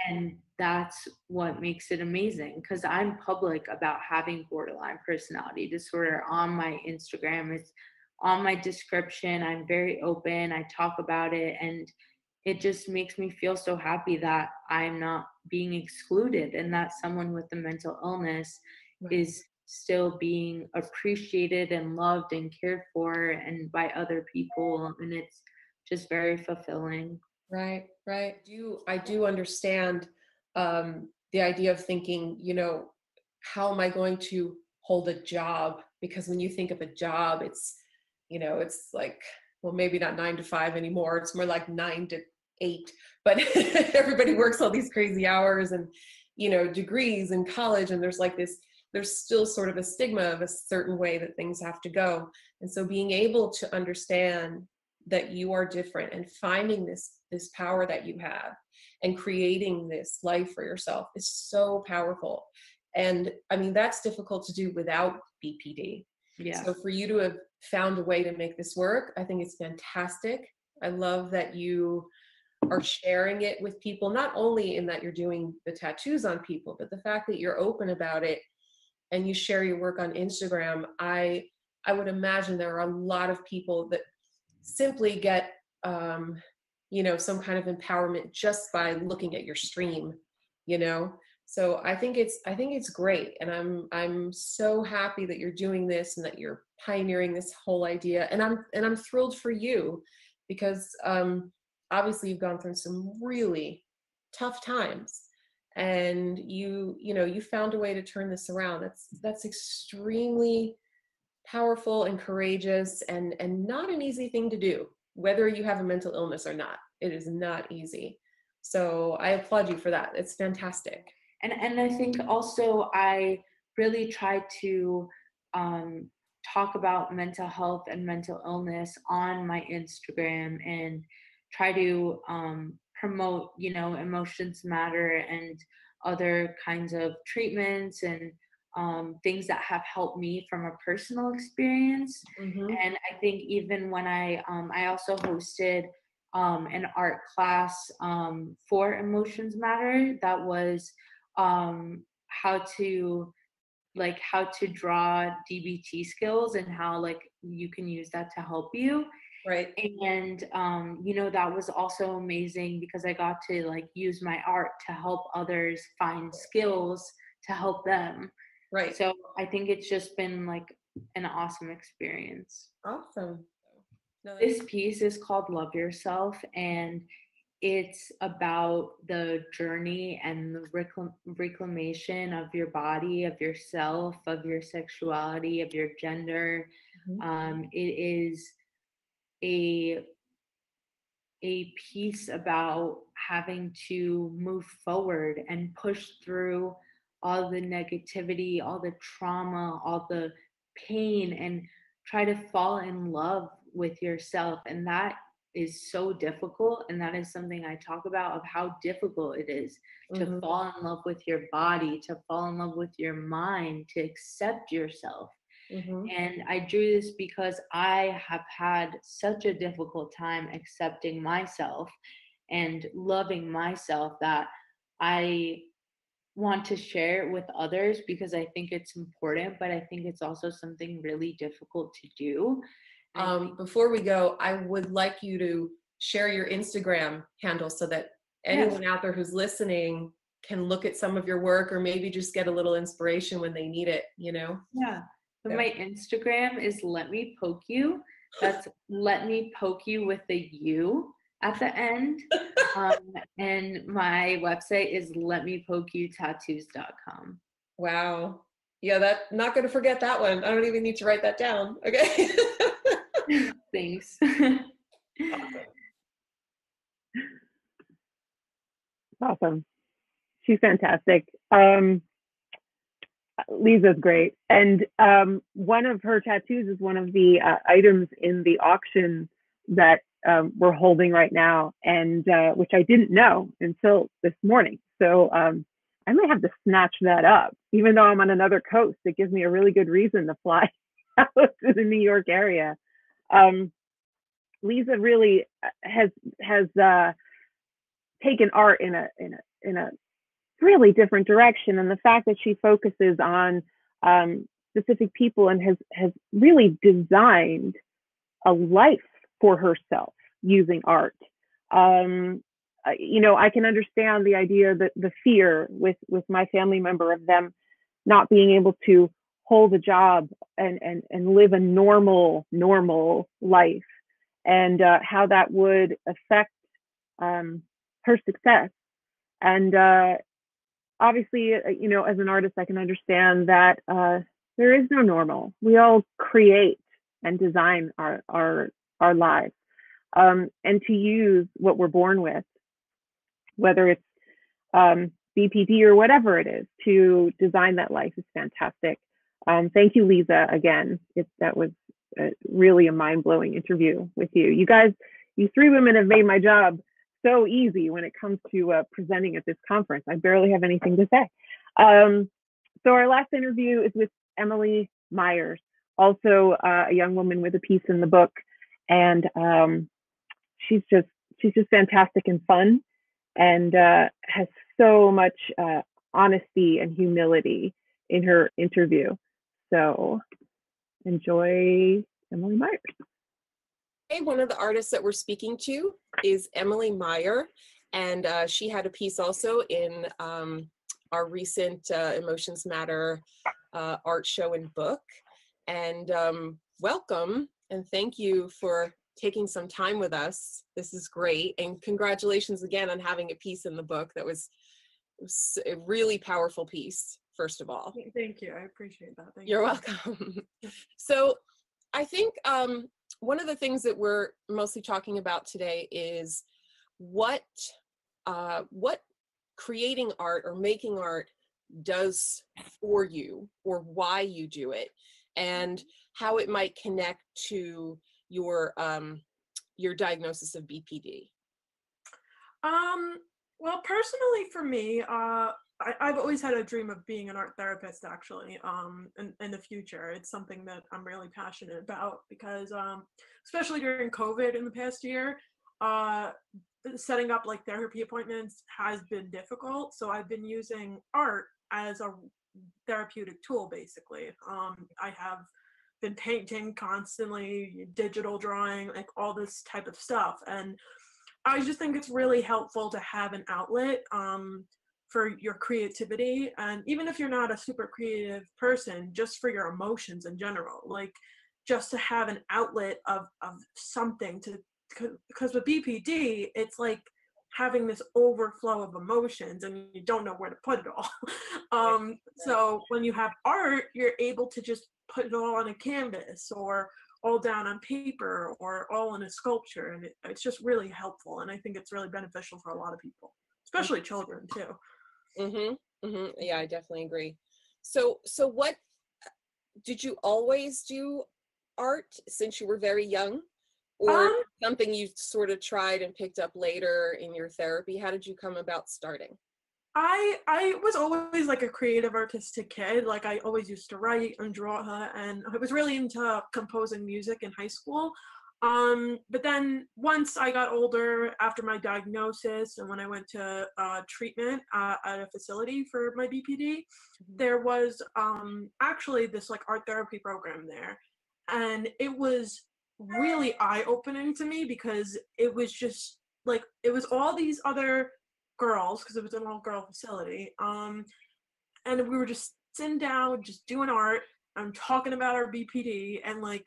And that's what makes it amazing, because I'm public about having borderline personality disorder on my Instagram. It's on my description. I'm very open. I talk about it, and it just makes me feel so happy that I'm not being excluded and that someone with a mental illness is still being appreciated and loved and cared for and by other people. And it's just very fulfilling. Right. I do understand the idea of thinking, how am I going to hold a job? Because when you think of a job, it's like, well, maybe not 9 to 5 anymore. It's more like 9 to 8, but everybody works all these crazy hours and, degrees in college. And there's still sort of a stigma of a certain way that things have to go. And so being able to understand that you are different and finding this power that you have and creating this life for yourself is so powerful. And I mean, that's difficult to do without BPD. Yeah. So for you to have found a way to make this work, I think it's fantastic. I love that you are sharing it with people, not only in that you're doing the tattoos on people, but the fact that you're open about it and you share your work on Instagram. I would imagine there are a lot of people that simply get some kind of empowerment just by looking at your stream, so I think it's great. And I'm so happy that you're doing this and that you're pioneering this whole idea. And I'm thrilled for you because obviously you've gone through some really tough times and you found a way to turn this around. That's extremely powerful and courageous and not an easy thing to do, whether you have a mental illness or not. It is not easy. So I applaud you for that. It's fantastic. And I think also I really try to talk about mental health and mental illness on my Instagram and try to promote, Emotions Matter and other kinds of treatments and things that have helped me from a personal experience. And I think even when I also hosted an art class for Emotions Matter that was how to draw DBT skills and how you can use that to help you. Right. And that was also amazing because I got to use my art to help others find skills to help them. Right. So I think it's just been an awesome experience. Awesome. This piece is called Love Yourself, and it's about the journey and the reclamation of your body, of yourself, of your sexuality, of your gender. It is a piece about having to move forward and push through all the negativity, all the trauma, all the pain, and try to fall in love with yourself. And that is so difficult. And that is something I talk about, of how difficult it is to fall in love with your body, to fall in love with your mind, to accept yourself. And I drew this because I have had such a difficult time accepting myself and loving myself that I want to share it with others because I think it's important, but I think it's also something really difficult to do. Before we go, I would like you to share your Instagram handle so that anyone out there who's listening can look at some of your work or maybe just get a little inspiration when they need it, you know? Yeah. So my Instagram is Let Me Poke You. That's Let Me Poke You with a U at the end. And my website is letmepokeyoutattoos.com. Wow. Yeah, not going to forget that one. I don't even need to write that down. Okay. Thanks. Awesome. She's fantastic. Lisa's great. And one of her tattoos is one of the items in the auction that we're holding right now, and which I didn't know until this morning. So I might have to snatch that up, even though I'm on another coast. It gives me a really good reason to fly out to the New York area. Lisa really has taken art in a really different direction, and the fact that she focuses on specific people and has really designed a life for herself using art. You know, I can understand the idea that the fear with my family member of them not being able to hold a job and live a normal life, and how that would affect her success. And obviously, you know, as an artist, I can understand that there is no normal. We all create and design our lives, and to use what we're born with, whether it's BPD or whatever it is, to design that life is fantastic. Thank you, Lisa, again. That was really a mind-blowing interview with you. You guys, you three women have made my job so easy when it comes to presenting at this conference. I barely have anything to say. So our last interview is with Emily Myers, also a young woman with a piece in the book, and she's just fantastic and fun, and has so much honesty and humility in her interview. So enjoy Emily Myers. One of the artists that we're speaking to is Emily Meyer, and she had a piece also in our recent Emotions Matter art show and book. And welcome, and thank you for taking some time with us. This is great, and congratulations again on having a piece in the book. That was a really powerful piece, first of all. Thank you, I appreciate that. Thank You're you. welcome. So I think one of the things that we're mostly talking about today is what creating art or making art does for you, or why you do it, and how it might connect to your diagnosis of BPD. Well, personally for me, I've always had a dream of being an art therapist, actually, in the future. It's something that I'm really passionate about because, especially during COVID in the past year, setting up like therapy appointments has been difficult. So I've been using art as a therapeutic tool, basically. I have been painting constantly, digital drawing, like all this type of stuff. And I just think it's really helpful to have an outlet for your creativity. And even if you're not a super creative person, just for your emotions in general, like just to have an outlet of something to, because with BPD, it's like having this overflow of emotions and you don't know where to put it all. So when you have art, you're able to just put it all on a canvas or all down on paper or all in a sculpture, and it's just really helpful, and I think it's really beneficial for a lot of people, especially children too. Yeah, I definitely agree. So what did you always do art since you were very young, or something you sort of tried and picked up later in your therapy? How did you come about starting? I was always like a creative artistic kid. Like I always used to write and draw, and I was really into composing music in high school. But then once I got older, after my diagnosis and when I went to treatment at a facility for my BPD, there was actually this like art therapy program there. And it was really eye-opening to me because it was just like, it was all these other girls, because it was an all-girl facility. And we were just sitting down, just doing art and talking about our BPD, and like,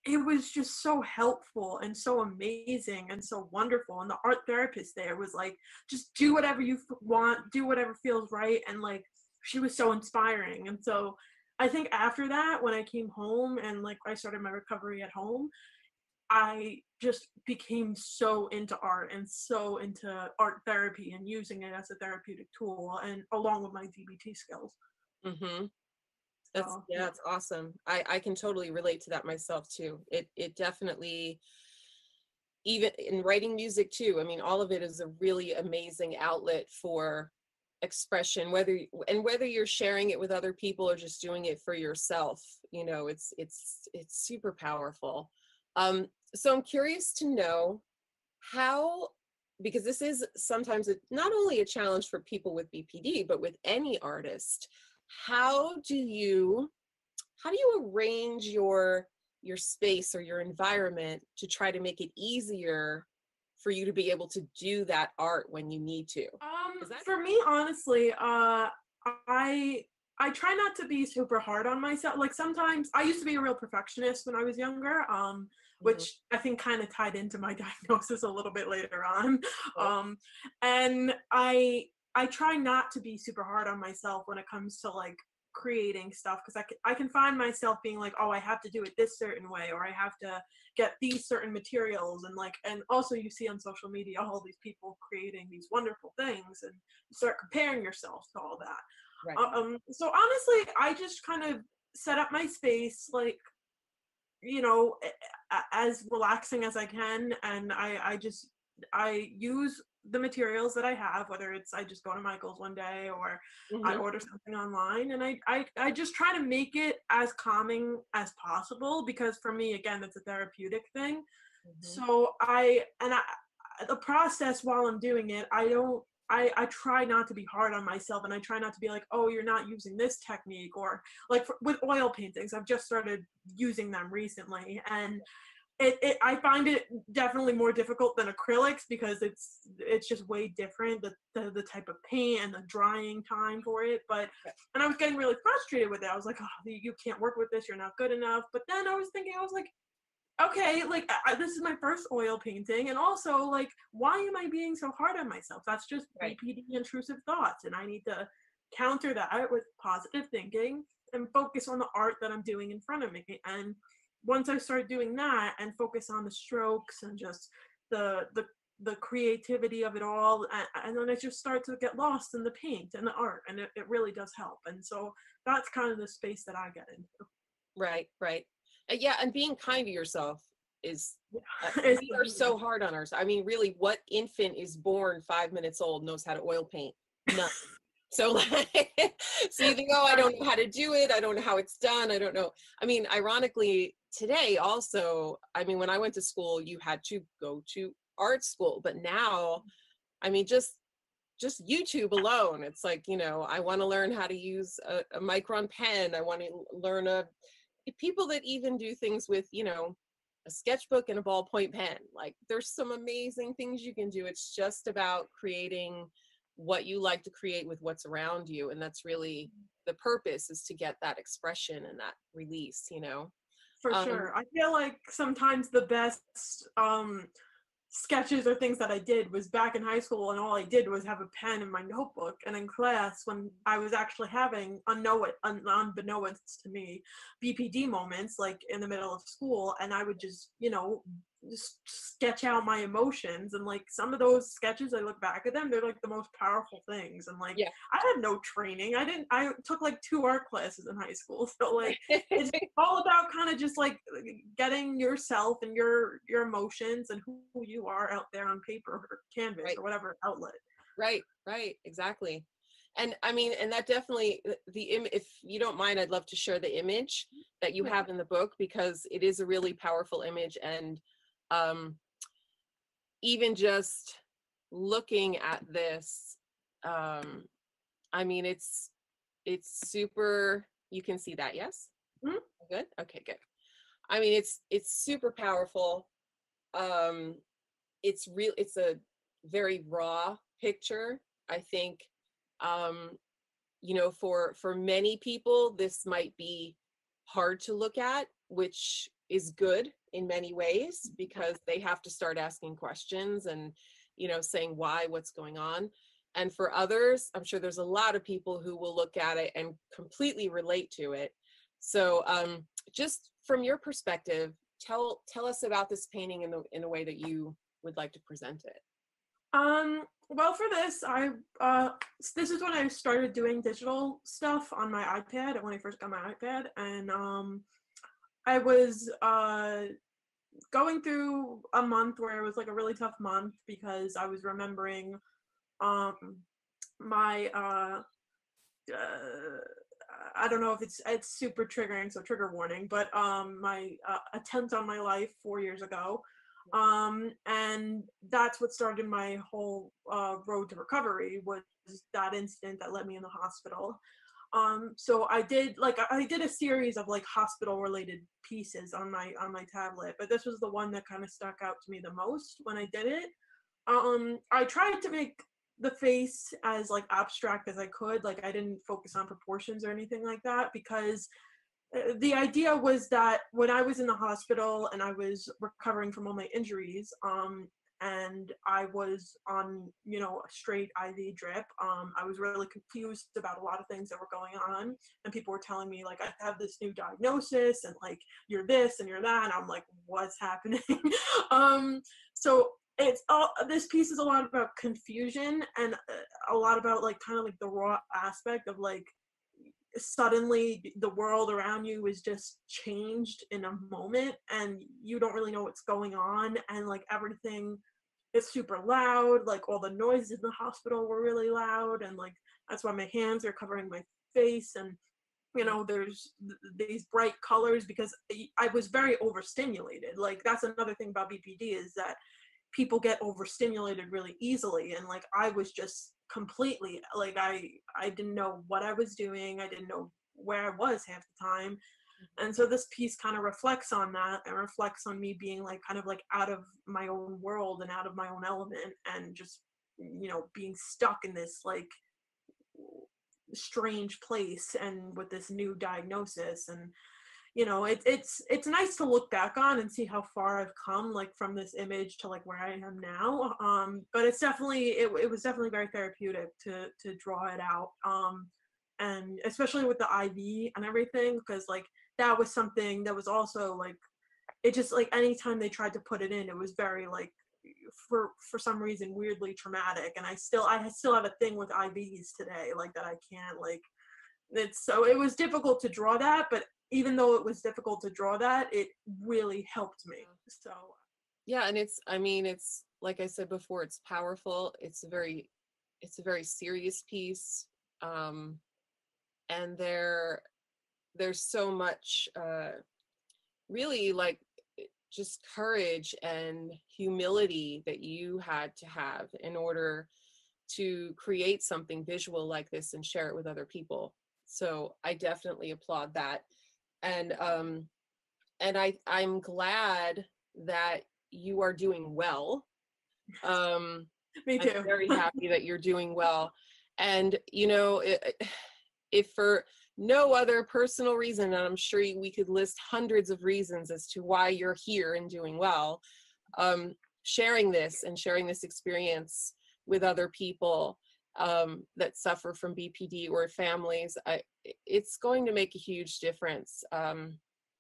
it was just so helpful and so amazing and so wonderful. And the art therapist there was like, just do whatever you want, do whatever feels right. And like, she was so inspiring. And so I think after that, when I came home and like I started my recovery at home, I just became so into art and so into art therapy and using it as a therapeutic tool, and along with my DBT skills. That's, yeah, that's awesome. I can totally relate to that myself too. It definitely, even in writing music too, I mean, all of it is a really amazing outlet for expression, whether you're sharing it with other people or just doing it for yourself, you know, it's super powerful. So I'm curious to know how, because this is sometimes not only a challenge for people with BPD, but with any artist, how do you arrange your space or your environment to try to make it easier for you to be able to do that art when you need to? For me, honestly, I try not to be super hard on myself. Like sometimes I used to be a real perfectionist when I was younger, which I think kind of tied into my diagnosis a little bit later on. And I try not to be super hard on myself when it comes to like creating stuff, because I can find myself being like, oh, I have to do it this certain way, or I have to get these certain materials, and like, and also you see on social media all these people creating these wonderful things, and you start comparing yourself to all that. Right. So honestly, I just kind of set up my space, like, you know, as relaxing as I can, and I use the materials that I have, whether it's I just go to Michael's one day or I order something online, and I just try to make it as calming as possible, because for me, again, it's a therapeutic thing. So the process while I'm doing it, I try not to be hard on myself, and I try not to be like, oh, you're not using this technique, or like with oil paintings, I've just started using them recently, and I find it definitely more difficult than acrylics, because it's just way different, the type of paint and the drying time for it. But and I was getting really frustrated with it. I was like, oh, you can't work with this, you're not good enough. But then I was like, okay, like this is my first oil painting, and also like, why am I being so hard on myself? That's just BPD intrusive thoughts, and I need to counter that with positive thinking and focus on the art that I'm doing in front of me. And once I start doing that and focus on the strokes and just the creativity of it all, and then I just start to get lost in the paint and the art, and it really does help. And so that's kind of the space that I get into. Right. Yeah, and being kind to yourself is, we are so hard on ourselves. I mean, really, what infant is born 5 minutes old knows how to oil paint? None. So like, so you think, oh, I don't know how to do it, I don't know how it's done, I don't know. I mean, ironically, today also, I mean, when I went to school, you had to go to art school, but now, I mean, just YouTube alone, it's like, you know, I want to learn how to use a micron pen, I want to learn people that even do things with, you know, a sketchbook and a ballpoint pen. Like, there's some amazing things you can do. It's just about creating what you like to create with what's around you, and that's really the purpose, is to get that expression and that release, you know. For sure. I feel like sometimes the best sketches or things that I did was back in high school, and all I did was have a pen in my notebook, and in class when I was actually having unbeknownst to me BPD moments, like in the middle of school, and I would just, you know, just sketch out my emotions, and like some of those sketches, I look back at them, they're like the most powerful things. And like, I had no training, I took like 2 art classes in high school, so like it's all about kind of just like getting yourself and your emotions and who you are out there on paper or canvas or whatever outlet. Right, exactly. And I mean, and that definitely, if you don't mind, I'd love to share the image that you have in the book, because it is a really powerful image. And even just looking at this, I mean, it's super, you can see that, yes? Mm-hmm. Good, okay, good. I mean, it's super powerful. It's a very raw picture. I think, you know, for many people, this might be hard to look at, which is good in many ways, because they have to start asking questions and, you know, saying why, what's going on. And for others, I'm sure there's a lot of people who will look at it and completely relate to it. So just from your perspective, tell us about this painting in a way that you would like to present it. Well, for this, this is when I started doing digital stuff on my iPad, when I first got my iPad, and I was going through a month where it was like a really tough month, because I was remembering my I don't know if it's super triggering, so trigger warning, but my attempt on my life 4 years ago. And that's what started my whole road to recovery, was that incident that led me in the hospital. So I did a series of like hospital related pieces on my tablet, but this was the one that kind of stuck out to me the most when I did it. I tried to make the face as like abstract as I could. Like, I didn't focus on proportions or anything like that, because the idea was that when I was in the hospital and I was recovering from all my injuries, and I was on, you know, a straight IV drip, I was really confused about a lot of things that were going on, and people were telling me like, I have this new diagnosis, and like, you're this and you're that, and I'm like, what's happening? So it's all, this piece is a lot about confusion, and a lot about like kind of like the raw aspect of like, suddenly the world around you is just changed in a moment, and you don't really know what's going on, and like everything is super loud, like all the noises in the hospital were really loud, and like that's why my hands are covering my face, and you know, there's these bright colors, because I was very overstimulated. Like, that's another thing about BPD, is that people get overstimulated really easily, and like I was just completely like, I didn't know what I was doing, I didn't know where I was half the time. And so this piece kind of reflects on that, and reflects on me being like kind of like out of my own world and out of my own element, and just, you know, being stuck in this like strange place, and with this new diagnosis. And you know, it's nice to look back on and see how far I've come, like from this image to like where I am now. But it's definitely, it was definitely very therapeutic to draw it out. And especially with the IV and everything, because like that was something that was also like, it just like anytime they tried to put it in, it was very like, for some reason weirdly traumatic. And I still have a thing with IVs today, like that I can't like, so it was difficult to draw that, but even though it was difficult to draw that, it really helped me. So yeah, and it's, I mean, it's like I said before, it's powerful. It's a very serious piece, and there's so much really like just courage and humility that you had to have in order to create something visual like this and share it with other people. So I definitely applaud that. And I'm glad that you are doing well. me too. I'm very happy that you're doing well. And you know, if for no other personal reason, and I'm sure we could list hundreds of reasons as to why you're here and doing well, sharing this experience with other people that suffer from BPD or families, it's going to make a huge difference.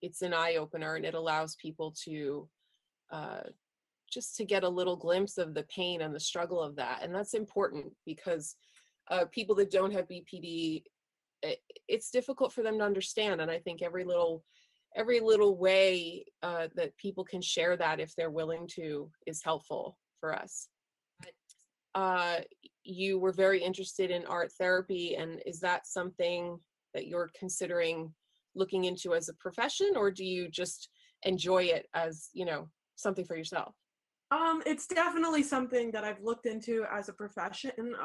It's an eye-opener, and it allows people to just to get a little glimpse of the pain and the struggle of that. And that's important, because people that don't have BPD, it's difficult for them to understand. And I think every little way that people can share that, if they're willing to, is helpful for us. you were very interested in art therapy, and is that something that you're considering looking into as a profession, or do you just enjoy it as, you know, something for yourself? It's definitely something that I've looked into as a profession.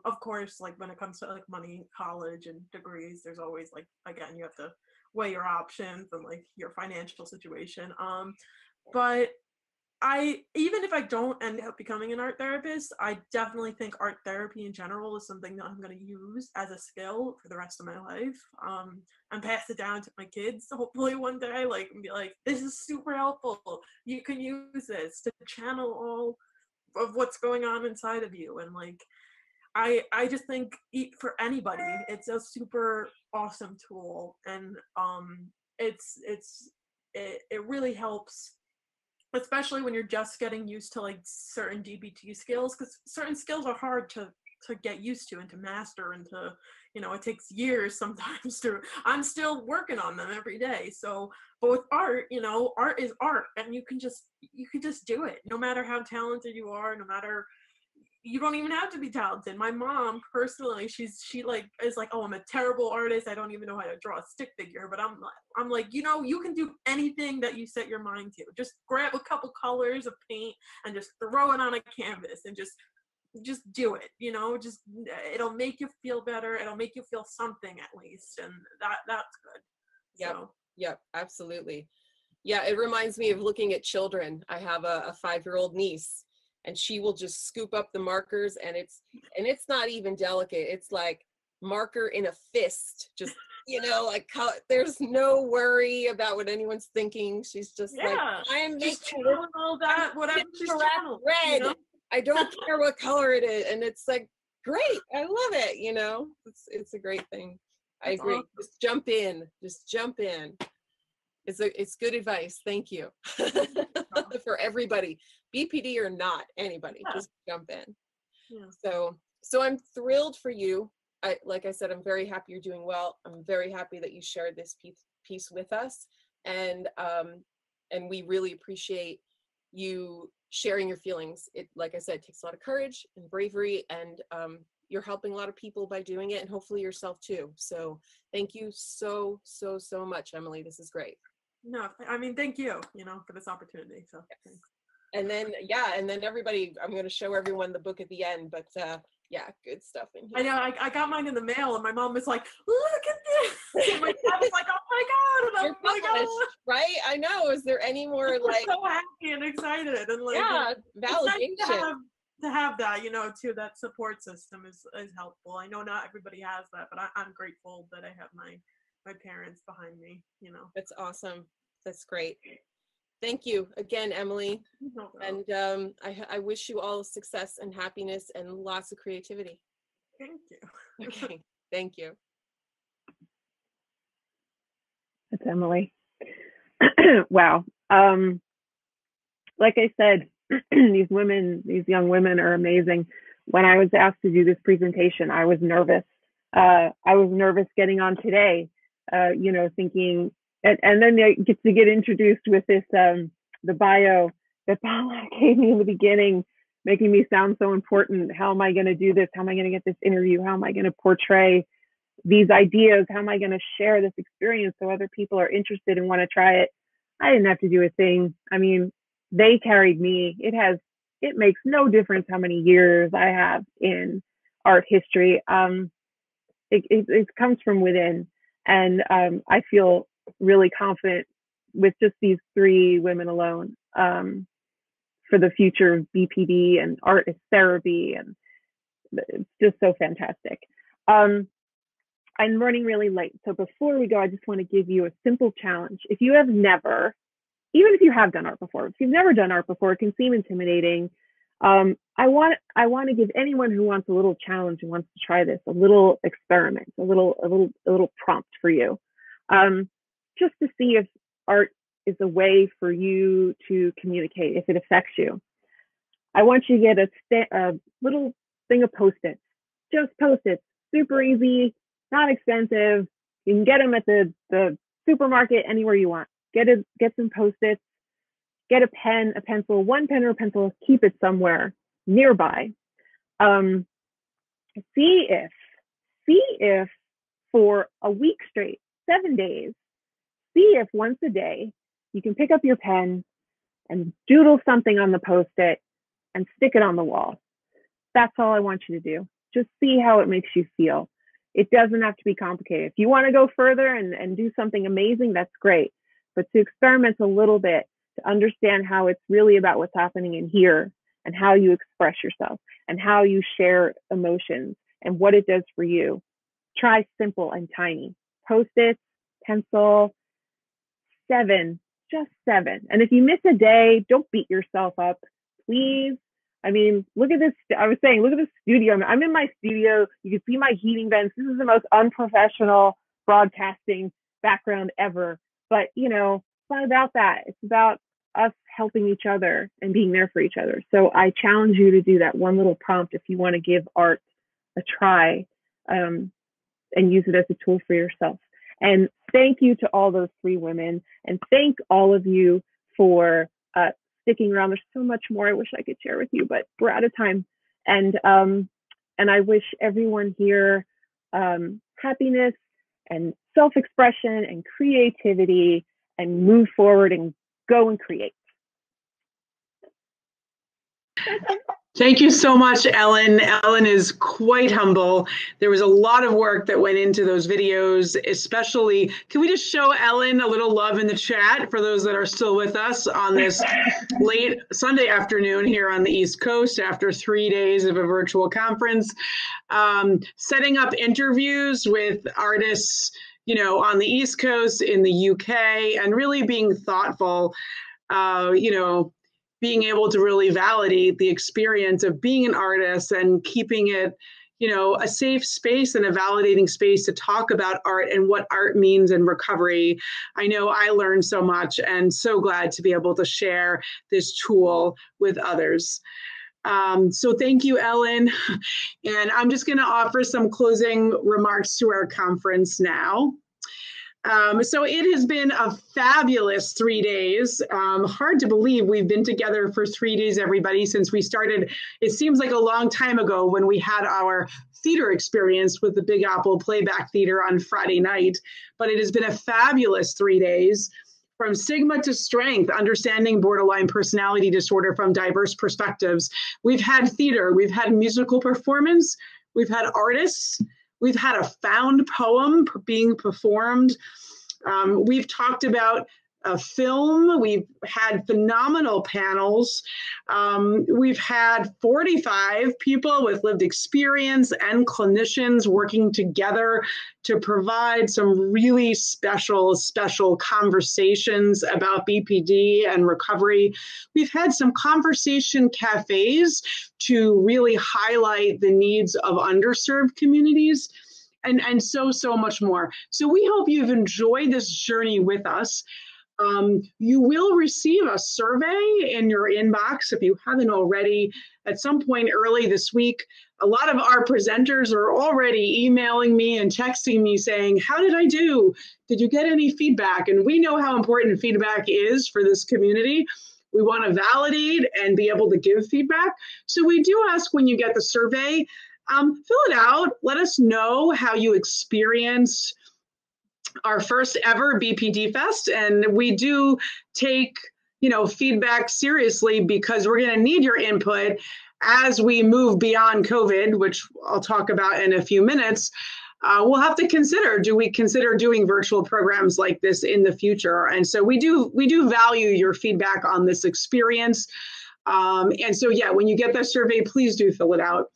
Of course, like when it comes to like money, college and degrees, there's always like, again, you have to weigh your options and like your financial situation. But even if I don't end up becoming an art therapist, I definitely think art therapy in general is something that I'm going to use as a skill for the rest of my life, and pass it down to my kids hopefully one day, like, and be like, this is super helpful. You can use this to channel all of what's going on inside of you. And like, I just think for anybody, it's a super awesome tool. And it really helps, especially when you're just getting used to like certain DBT skills, because certain skills are hard to get used to and to master, and to, you know, it takes years sometimes to, I'm still working on them every day. So, but with art, you know, art is art, and you can just do it no matter how talented you are, no matter, you don't even have to be talented. My mom personally, she like is like, oh, I'm a terrible artist, I don't even know how to draw a stick figure. But I'm like, you know, you can do anything that you set your mind to. Just grab a couple colors of paint and just throw it on a canvas and just do it, you know. Just, it'll make you feel better, it'll make you feel something at least, and that's good. Yep. So. Yep, absolutely. Yeah, it reminds me of looking at children. I have a 5-year-old niece, and she will just scoop up the markers, and it's not even delicate. It's like marker in a fist, just, you know, like, there's no worry about what anyone's thinking. She's just like, I'm making all that, whatever she's channeling, red. You know? I don't care what color it is. And it's like, great, I love it, you know. It's a great thing. I agree. Awesome. Just jump in. It's good advice. Thank you. For everybody, BPD or not, anybody, just jump in. Yeah. So I'm thrilled for you. Like I said, I'm very happy you're doing well. I'm very happy that you shared this piece with us, and we really appreciate you sharing your feelings. It, like I said, takes a lot of courage and bravery, and you're helping a lot of people by doing it, and hopefully yourself too. So thank you so much, Emily. This is great. No, I mean, thank you, you know, for this opportunity. So thanks. And then, and then everybody, I'm going to show everyone the book at the end, but yeah, good stuff in here. I know, I got mine in the mail, and my mom was like, look at this. And my dad was like, oh my God. And You're published, right? I know. Is there any more like. So happy and excited. And like, yeah, validation. Nice to have that, you know, too, that support system is helpful. I know not everybody has that, but I'm grateful that I have my parents behind me, you know. That's awesome. That's great. Thank you again, Emily. No and I wish you all success and happiness and lots of creativity. Thank you. Okay, thank you. That's Emily. Wow. Like I said, these young women are amazing. When I was asked to do this presentation, I was nervous. I was nervous getting on today, you know, thinking, and then they get to get introduced with this, the bio that Paula gave me in the beginning, making me sound so important. How am I going to do this? How am I going to get this interview? How am I going to portray these ideas? How am I going to share this experience so other people are interested and want to try it? I didn't have to do a thing. I mean, they carried me. It makes no difference how many years I have in art history. It comes from within. And I feel really confident with just these 3 women alone for the future of BPD and art as therapy. And it's just so fantastic. I'm running really late. So before we go, I just want to give you a simple challenge. If you have never, even if you have done art before, if you've never done art before, it can seem intimidating. I want to give anyone who wants a little challenge and wants to try this, a little experiment, a little prompt for you, just to see if art is a way for you to communicate, if it affects you. I want you to get a little thing of Post-its, just Post-its, super easy, not expensive. You can get them at the supermarket, anywhere you want. Get some Post-its, get a pen, a pencil, one pen or a pencil, keep it somewhere nearby. see if for a week straight, 7 days, see if once a day you can pick up your pen and doodle something on the Post-it and stick it on the wall. That's all I want you to do. Just see how it makes you feel. It doesn't have to be complicated. If you want to go further and do something amazing, that's great. But to experiment a little bit, to understand how it's really about what's happening in here and how you express yourself and how you share emotions and what it does for you. Try simple and tiny. Post-its, pencil, 7, just 7. And if you miss a day, don't beat yourself up, please. I mean, look at this. I was saying, look at this studio. I'm in my studio. You can see my heating vents. This is the most unprofessional broadcasting background ever. But, you know, it's not about that. It's about us helping each other and being there for each other. So I challenge you to do that one little prompt if you want to give art a try, and use it as a tool for yourself. And thank you to all those 3 women. And thank all of you for sticking around. There's so much more I wish I could share with you, but we're out of time. And I wish everyone here happiness and self-expression and creativity, and move forward and go and create. Thank you so much, Ellen. Ellen is quite humble. There was a lot of work that went into those videos, especially, can we just show Ellen a little love in the chat for those that are still with us on this late Sunday afternoon here on the East Coast after 3 days of a virtual conference, setting up interviews with artists, you know, on the East Coast, in the UK, and really being thoughtful, you know, being able to really validate the experience of being an artist and keeping it, you know, a safe space and a validating space to talk about art and what art means in recovery. I know I learned so much, and so glad to be able to share this tool with others. So thank you, Ellen. And I'm just going to offer some closing remarks to our conference now. So it has been a fabulous 3 days. Hard to believe we've been together for 3 days, everybody, since we started. It seems like a long time ago when we had our theater experience with the Big Apple Playback Theater on Friday night. But it has been a fabulous 3 days. From stigma to strength, understanding borderline personality disorder from diverse perspectives. We've had theater, we've had musical performance, we've had artists, we've had a found poem being performed. We've talked about a film. We've had phenomenal panels. We've had 45 people with lived experience and clinicians working together to provide some really special conversations about BPD and recovery. We've had some conversation cafes to really highlight the needs of underserved communities, and so much more. So we hope you've enjoyed this journey with us. You will receive a survey in your inbox if you haven't already at some point early this week. A lot of our presenters are already emailing me and texting me saying, how did I do? Did you get any feedback? And we know how important feedback is for this community. We want to validate and be able to give feedback. So we do ask when you get the survey, fill it out. Let us know how you experienced our first ever BPD Fest. And we do take, you know, feedback seriously, because we're going to need your input as we move beyond COVID, which I'll talk about in a few minutes. We'll have to consider, do we consider doing virtual programs like this in the future? And so we do value your feedback on this experience. And so, yeah, when you get that survey, please do fill it out.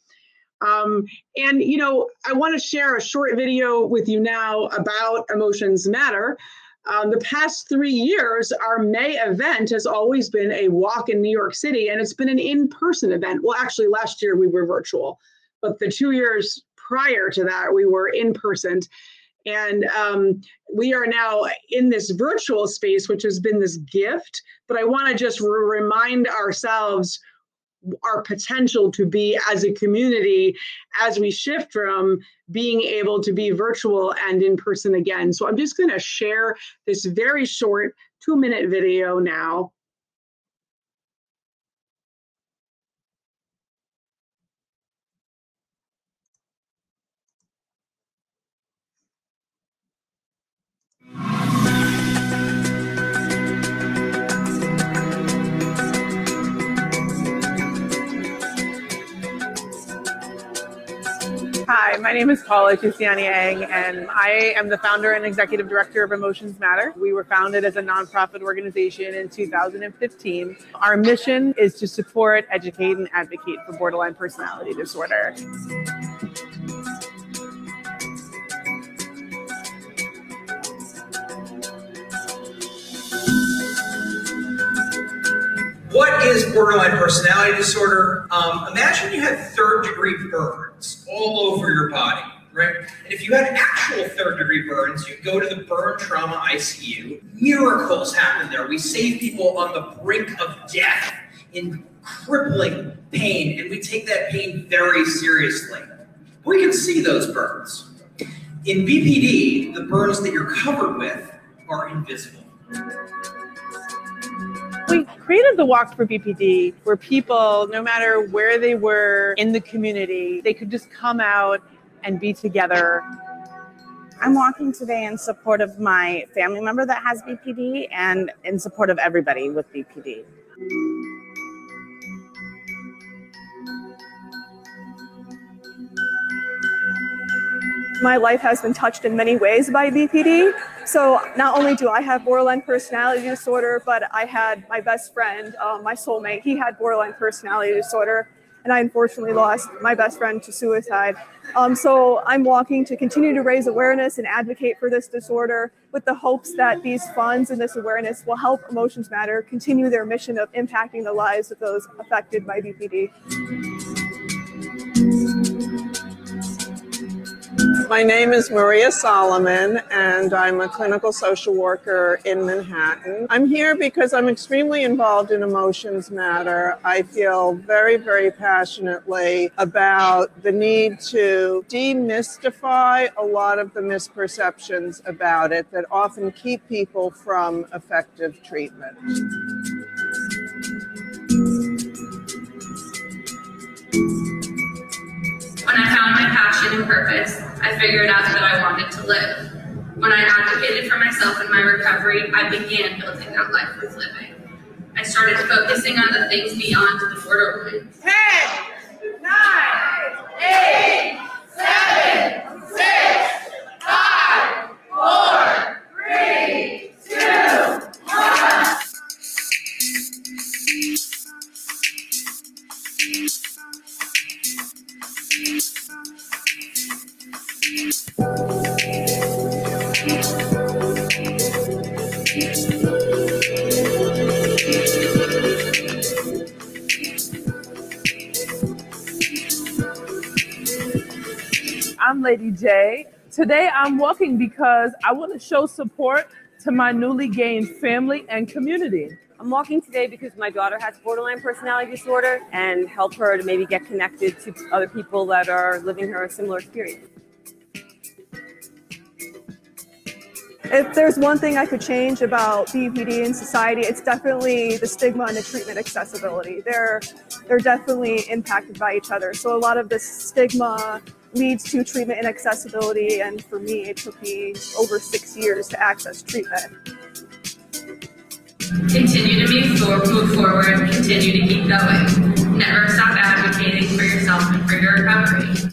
And, you know, I want to share a short video with you now about Emotions Matter. The past 3 years, our May event has always been a walk in New York City, and it's been an in-person event. Well, actually, last year we were virtual, but the 2 years prior to that, we were in person. And we are now in this virtual space, which has been this gift. But I want to just remind ourselves our potential to be as a community as we shift from being able to be virtual and in person again. So I'm just going to share this very short 2-minute video now. Hi, my name is Paula Tusiani-Ang, and I am the founder and executive director of Emotions Matter. We were founded as a nonprofit organization in 2015. Our mission is to support, educate, and advocate for borderline personality disorder. What is borderline personality disorder? Imagine you had third-degree burns all over your body, right? And if you had actual third-degree burns, you go to the burn trauma ICU. Miracles happen there. We save people on the brink of death in crippling pain, and we take that pain very seriously. We can see those burns. In BPD, the burns that you're covered with are invisible. We created the Walk for BPD where people, no matter where they were in the community, they could just come out and be together. I'm walking today in support of my family member that has BPD and in support of everybody with BPD. My life has been touched in many ways by BPD. So not only do I have borderline personality disorder, but I had my best friend, my soulmate, he had borderline personality disorder. And I unfortunately lost my best friend to suicide. So I'm walking to continue to raise awareness and advocate for this disorder with the hopes that these funds and this awareness will help Emotions Matter continue their mission of impacting the lives of those affected by BPD. My name is Maria Solomon, and I'm a clinical social worker in Manhattan. I'm here because I'm extremely involved in Emotions Matter. I feel very, very passionately about the need to demystify a lot of the misperceptions about it that often keep people from effective treatment. When I found my passion and purpose, I figured out that I wanted to live. When I advocated for myself in my recovery, I began building that life worth living. I started focusing on the things beyond the borderline. 10, 9, 8, 7, 6, 5, 4, 3, 2, 1. I'm Lady J. Today I'm walking because I want to show support to my newly gained family and community. I'm walking today because my daughter has borderline personality disorder and help her to maybe get connected to other people that are living her a similar experience. If there's one thing I could change about BPD in society, it's definitely the stigma and the treatment accessibility. They're definitely impacted by each other. So a lot of this stigma leads to treatment inaccessibility, and for me, it took me over 6 years to access treatment. Continue to move forward, continue to keep going. Never stop advocating for yourself and for your recovery.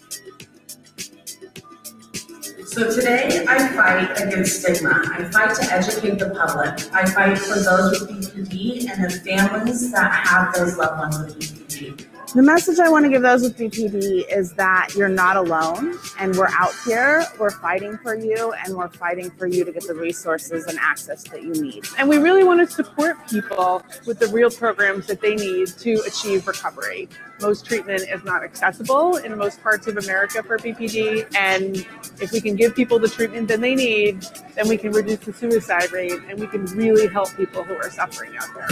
So today I fight against stigma. I fight to educate the public. I fight for those with BPD and the families that have those loved ones with BPD. The message I want to give those with BPD is that you're not alone, and we're out here, we're fighting for you, and we're fighting for you to get the resources and access that you need. And we really want to support people with the real programs that they need to achieve recovery. Most treatment is not accessible in most parts of America for BPD, and if we can give people the treatment that they need, then we can reduce the suicide rate, and we can really help people who are suffering out there.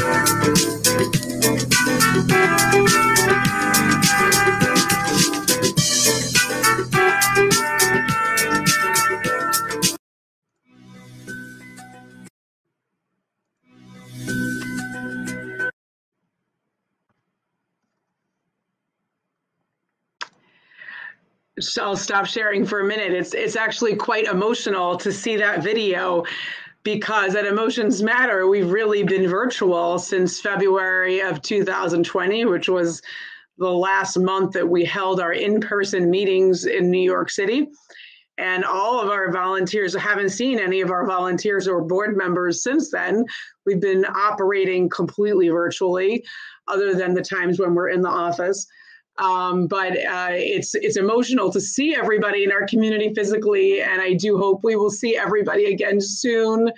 So I'll stop sharing for a minute. It's actually quite emotional to see that video, because at Emotions Matter, we've really been virtual since February of 2020, which was the last month that we held our in-person meetings in New York City. And all of our volunteers, I haven't seen any of our volunteers or board members since then. We've been operating completely virtually, other than the times when we're in the office. But it's emotional to see everybody in our community physically, and I do hope we will see everybody again soon.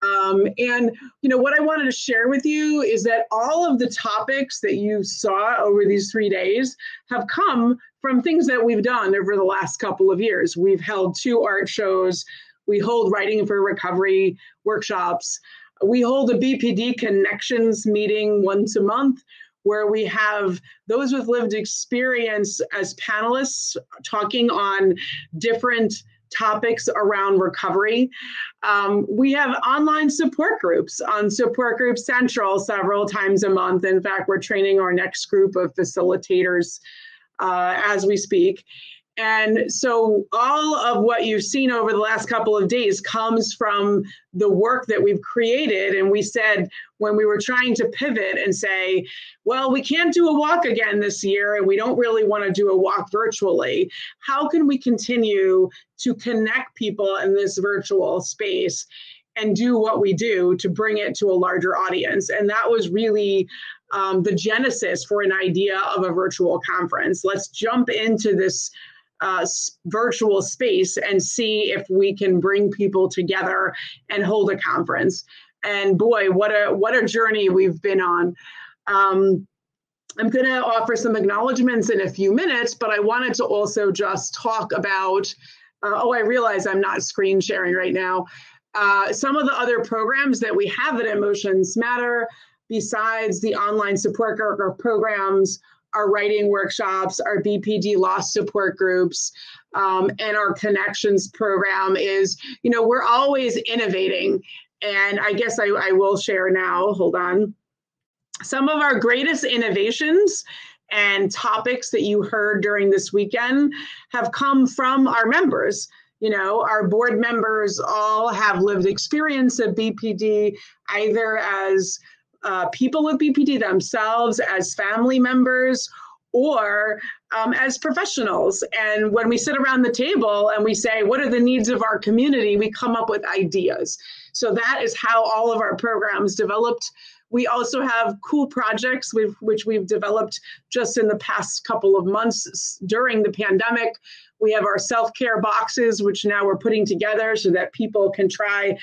And what I wanted to share with you is that all of the topics that you saw over these 3 days have come from things that we've done over the last couple of years. We've held 2 art shows. We hold Writing for Recovery workshops. We hold a BPD Connections meeting once a month, where we have those with lived experience as panelists talking on different topics around recovery. We have online support groups on Support Group Central several times a month. In fact, we're training our next group of facilitators as we speak. And so all of what you've seen over the last couple of days comes from the work that we've created. And we said, when we were trying to pivot and say, well, we can't do a walk again this year, and we don't really want to do a walk virtually, how can we continue to connect people in this virtual space and do what we do to bring it to a larger audience? And that was really the genesis for an idea of a virtual conference. Let's jump into this virtual space and see if we can bring people together and hold a conference. And boy, what a journey we've been on. I'm going to offer some acknowledgments in a few minutes, but I wanted to also just talk about, I realize I'm not screen sharing right now, some of the other programs that we have at Emotions Matter, besides the online support programs, our writing workshops, our BPD loss support groups, and our connections program is, we're always innovating. And I guess I will share now, hold on. Some of our greatest innovations and topics that you heard during this weekend have come from our members. Our board members all have lived experience of BPD, either as people with BPD themselves, as family members, or as professionals. And when we sit around the table and we say, what are the needs of our community, we come up with ideas. So that is how all of our programs developed. We also have cool projects which we've developed just in the past couple of months during the pandemic. We have our self-care boxes, which now we're putting together so that people can try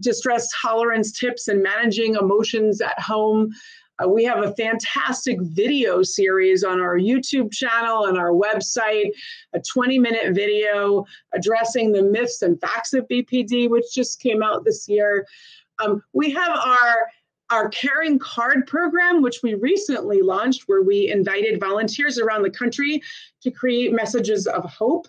distress tolerance tips and managing emotions at home. We have a fantastic video series on our YouTube channel and our website, a 20-minute video addressing the myths and facts of BPD, which just came out this year. We have our Caring Card program, which we recently launched, where we invited volunteers around the country to create messages of hope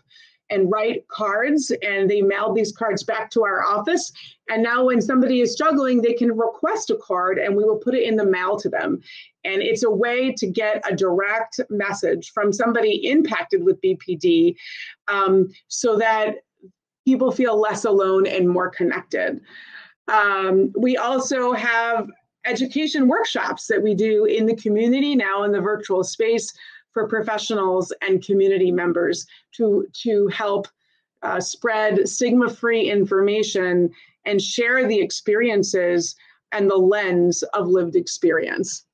and write cards, and they mailed these cards back to our office. And now when somebody is struggling, they can request a card and we will put it in the mail to them. And it's a way to get a direct message from somebody impacted with BPD so that people feel less alone and more connected. We also have education workshops that we do in the community now in the virtual space for professionals and community members to help spread stigma-free information and share the experiences and the lens of lived experience.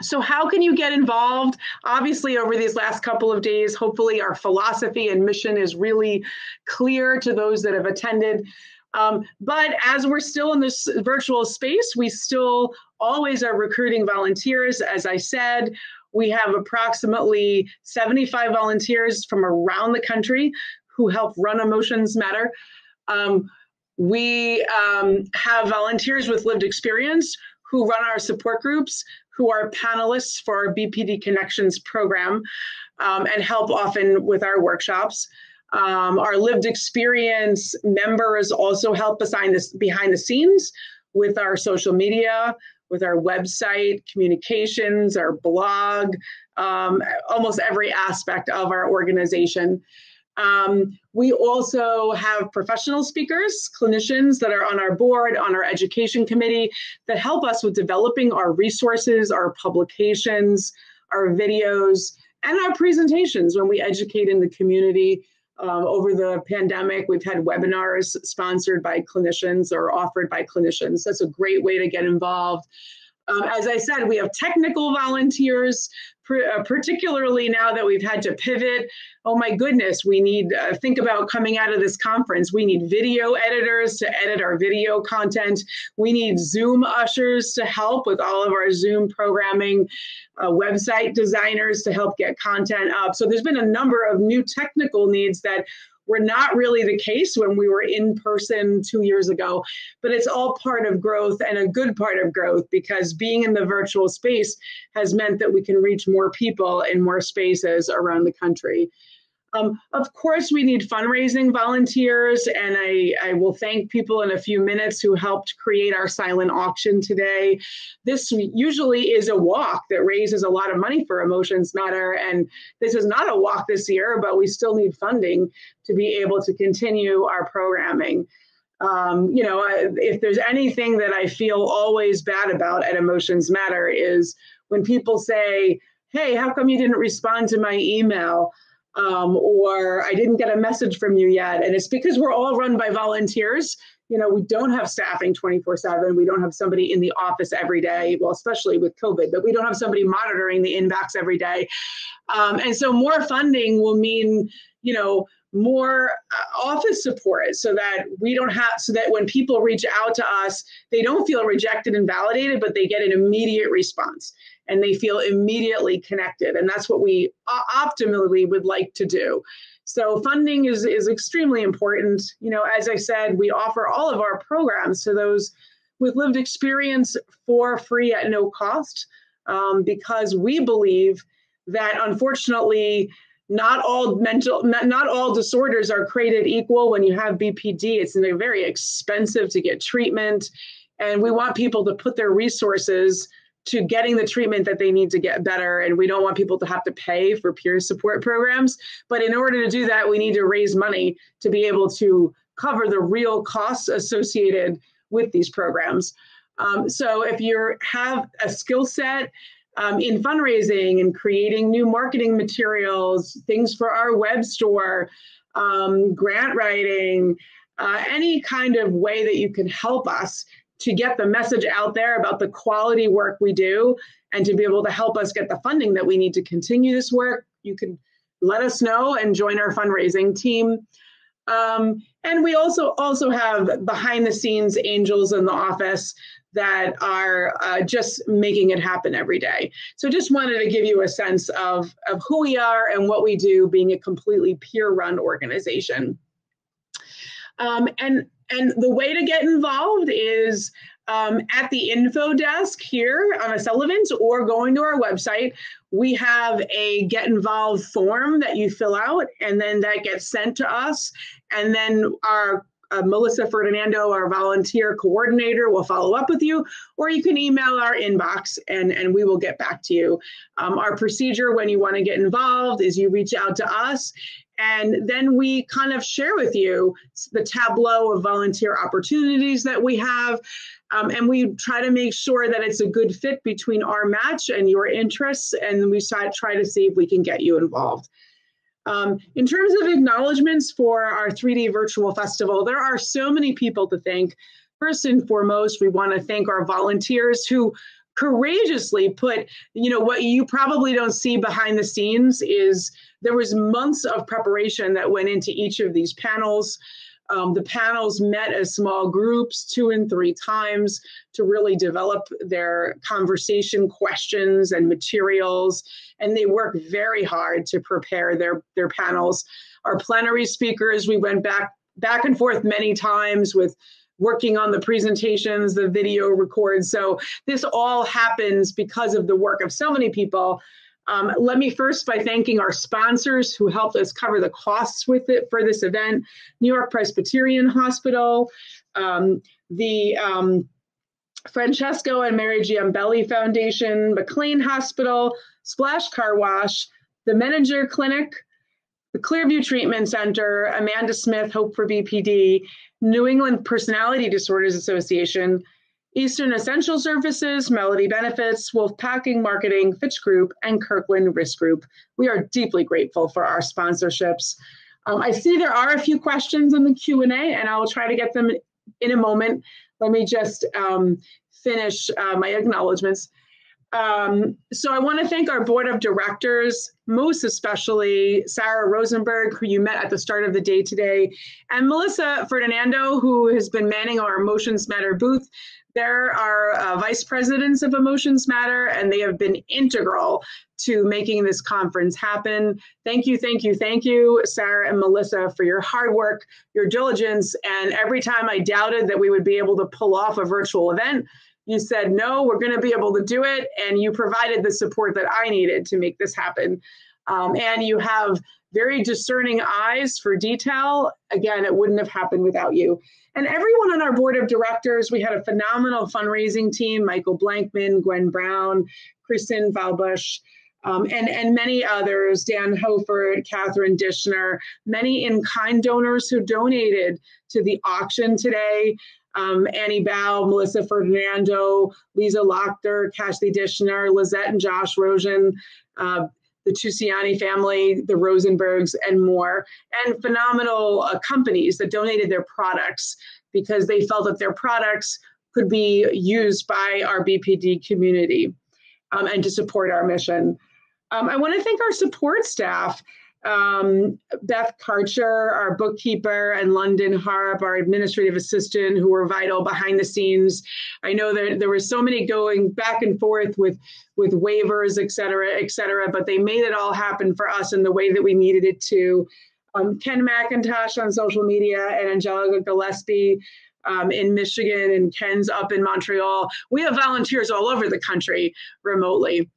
So how can you get involved? Obviously, over these last couple of days, hopefully our philosophy and mission is really clear to those that have attended. But as we're still in this virtual space, we still always are recruiting volunteers. As I said, we have approximately 75 volunteers from around the country who help run Emotions Matter. We have volunteers with lived experience who run our support groups, who are panelists for our BPD Connections program and help often with our workshops. Our lived experience members also help behind the scenes with our social media, with our website, communications, our blog, almost every aspect of our organization. We also have professional speakers, clinicians that are on our board, on our education committee, that help us with developing our resources, our publications, our videos, and our presentations when we educate in the community. Over the pandemic, we've had webinars sponsored by clinicians or offered by clinicians. That's a great way to get involved. As I said, we have technical volunteers, particularly now that we've had to pivot. Oh my goodness, we need, think about coming out of this conference, we need video editors to edit our video content. We need Zoom ushers to help with all of our Zoom programming, website designers to help get content up. So there's been a number of new technical needs that were not really the case when we were in person 2 years ago, but it's all part of growth and a good part of growth, because being in the virtual space has meant that we can reach more people in more spaces around the country. Of course, we need fundraising volunteers, and I will thank people in a few minutes who helped create our silent auction today. This usually is a walk that raises a lot of money for Emotions Matter, and this is not a walk this year, but we still need funding to be able to continue our programming. You know, if there's anything that I feel always bad about at Emotions Matter is when people say, hey, how come you didn't respond to my email? Or I didn't get a message from you yet. And it's because we're all run by volunteers. You know, we don't have staffing 24/7. We don't have somebody in the office every day, well, especially with COVID, but we don't have somebody monitoring the inbox every day. And so more funding will mean, you know, more office support, so that we don't have, so that when people reach out to us, they don't feel rejected and validated, but they get an immediate response and they feel immediately connected. And that's what we optimally would like to do. So funding is extremely important. You know, as I said, we offer all of our programs to those with lived experience for free at no cost, because we believe that unfortunately, not all disorders are created equal. When you have BPD, it's very expensive to get treatment, and we want people to put their resources to getting the treatment that they need to get better, and we don't want people to have to pay for peer support programs. But in order to do that, we need to raise money to be able to cover the real costs associated with these programs. So if you have a skill set in fundraising and creating new marketing materials, things for our web store, grant writing, any kind of way that you can help us to get the message out there about the quality work we do, and to be able to help us get the funding that we need to continue this work, you can let us know and join our fundraising team. And we also have behind the scenes angels in the office that are just making it happen every day. So just wanted to give you a sense of who we are and what we do, being a completely peer-run organization. And the way to get involved is at the info desk here on Sullivan's, or going to our website. We have a get involved form that you fill out, and then that gets sent to us. And then our Melissa Ferdinando, our volunteer coordinator, will follow up with you, or you can email our inbox and we will get back to you. Our procedure when you want to get involved is you reach out to us, and then we kind of share with you the tableau of volunteer opportunities that we have. And we try to make sure that it's a good fit between our match and your interests. And we try to see if we can get you involved. In terms of acknowledgements for our 3D virtual festival, there are so many people to thank. First and foremost, we want to thank our volunteers who courageously put, you know, what you probably don't see behind the scenes is there was months of preparation that went into each of these panels. The panels met as small groups 2 and 3 times to really develop their conversation questions and materials, and they work very hard to prepare their panels. Our plenary speakers, we went back and forth many times with working on the presentations, the video records. So this all happens because of the work of so many people. Let me first by thanking our sponsors who helped us cover the costs with it for this event: New York Presbyterian Hospital, the Francesco and Mary Giambelli Foundation, McLean Hospital, Splash Car Wash, the Menninger Clinic, the Clearview Treatment Center, Amanda Smith, Hope for BPD, New England Personality Disorders Association, Eastern Essential Services, Melody Benefits, Wolfpacking Marketing, Fitch Group, and Kirkland Risk Group. We are deeply grateful for our sponsorships. I see there are a few questions in the Q&A, and I will try to get them in a moment. Let me just finish my acknowledgements. So I want to thank our board of directors, most especially Sarah Rosenberg, who you met at the start of the day today, and Melissa Ferdinando, who has been manning our Emotions Matter booth. They're our vice presidents of Emotions Matter, and they have been integral to making this conference happen. Thank you, thank you, thank you, Sarah and Melissa, for your hard work, your diligence, and every time I doubted that we would be able to pull off a virtual event, you said, no, we're going to be able to do it, and you provided the support that I needed to make this happen. And you have very discerning eyes for detail. Again, it wouldn't have happened without you. And everyone on our board of directors, we had a phenomenal fundraising team, Michael Blankman, Gwen Brown, Kristen Valbush, and many others, Dan Hofert, Catherine Dishner, many in-kind donors who donated to the auction today. Annie Bao, Melissa Ferdinando, Lisa Lochter, Cassidy Dishner, Lizette and Josh Rosen, the Tusiani family, the Rosenbergs, and more, and phenomenal companies that donated their products because they felt that their products could be used by our BPD community and to support our mission. I want to thank our support staff, Beth Karcher, our bookkeeper, and London Harp, our administrative assistant, who were vital behind the scenes. I know that there were so many going back and forth with waivers, et cetera, but they made it all happen for us in the way that we needed it to. Ken McIntosh on social media and Angelica Gillespie in Michigan, and Ken's up in Montreal. We have volunteers all over the country remotely.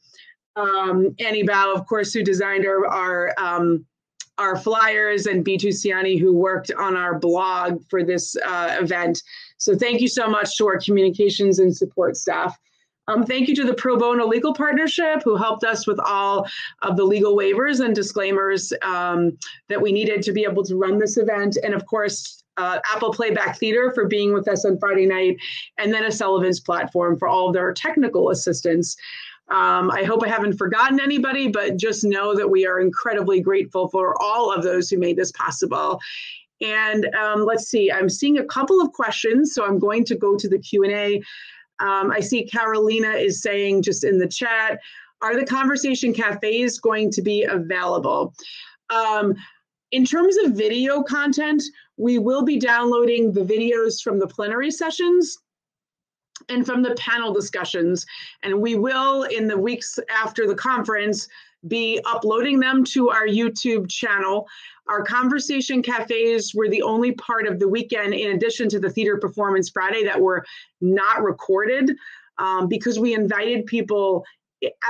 Annie Bao, of course, who designed our flyers, and B2 Ciani, who worked on our blog for this event. So thank you so much to our communications and support staff. Thank you to the Pro Bono Legal Partnership, who helped us with all of the legal waivers and disclaimers that we needed to be able to run this event. And of course, Apple Playback Theater for being with us on Friday night, and then a Sullivan's Platform for all of their technical assistance. I hope I haven't forgotten anybody, but just know that we are incredibly grateful for all of those who made this possible. And let's see, I'm seeing a couple of questions, so I'm going to go to the Q&A. I see Carolina is saying just in the chat, are the conversation cafes going to be available? In terms of video content, we will be downloading the videos from the plenary sessions and from the panel discussions. And we will, in the weeks after the conference, be uploading them to our YouTube channel. Our conversation cafes were the only part of the weekend, in addition to the Theater Performance Friday, that were not recorded because we invited people,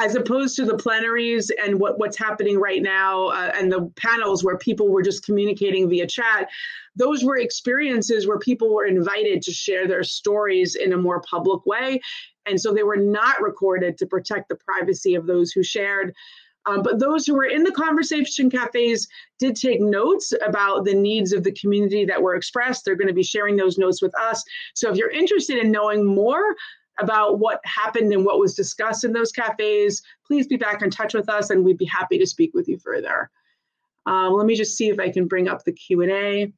as opposed to the plenaries and what's happening right now and the panels where people were just communicating via chat. Those were experiences where people were invited to share their stories in a more public way. And so they were not recorded to protect the privacy of those who shared. But those who were in the conversation cafes did take notes about the needs of the community that were expressed. They're going to be sharing those notes with us. So if you're interested in knowing more about what happened and what was discussed in those cafes, please be back in touch with us and we'd be happy to speak with you further. Let me just see if I can bring up the Q&A.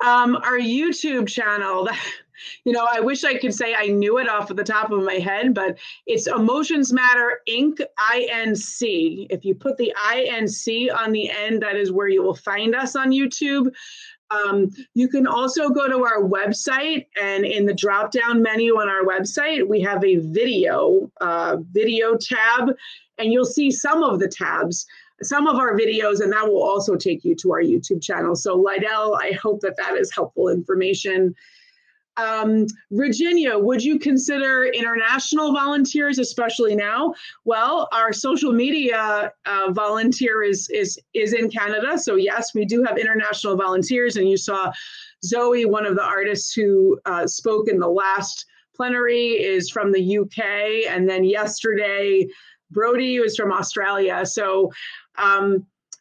Our YouTube channel, I wish I could say I knew it off of the top of my head, but it's Emotions Matter Inc. INC. If you put the INC on the end, that is where you will find us on YouTube. You can also go to our website, and in the drop-down menu on our website, we have a video tab, and you'll see some of the tabs, some of our videos, and that will also take you to our YouTube channel. So Lydell, I hope that that is helpful information. Virginia, would you consider international volunteers, especially now? Well, our social media volunteer is in Canada. So yes, we do have international volunteers. And you saw Zoe, one of the artists who spoke in the last plenary, is from the UK. And then yesterday, Brody was from Australia. So,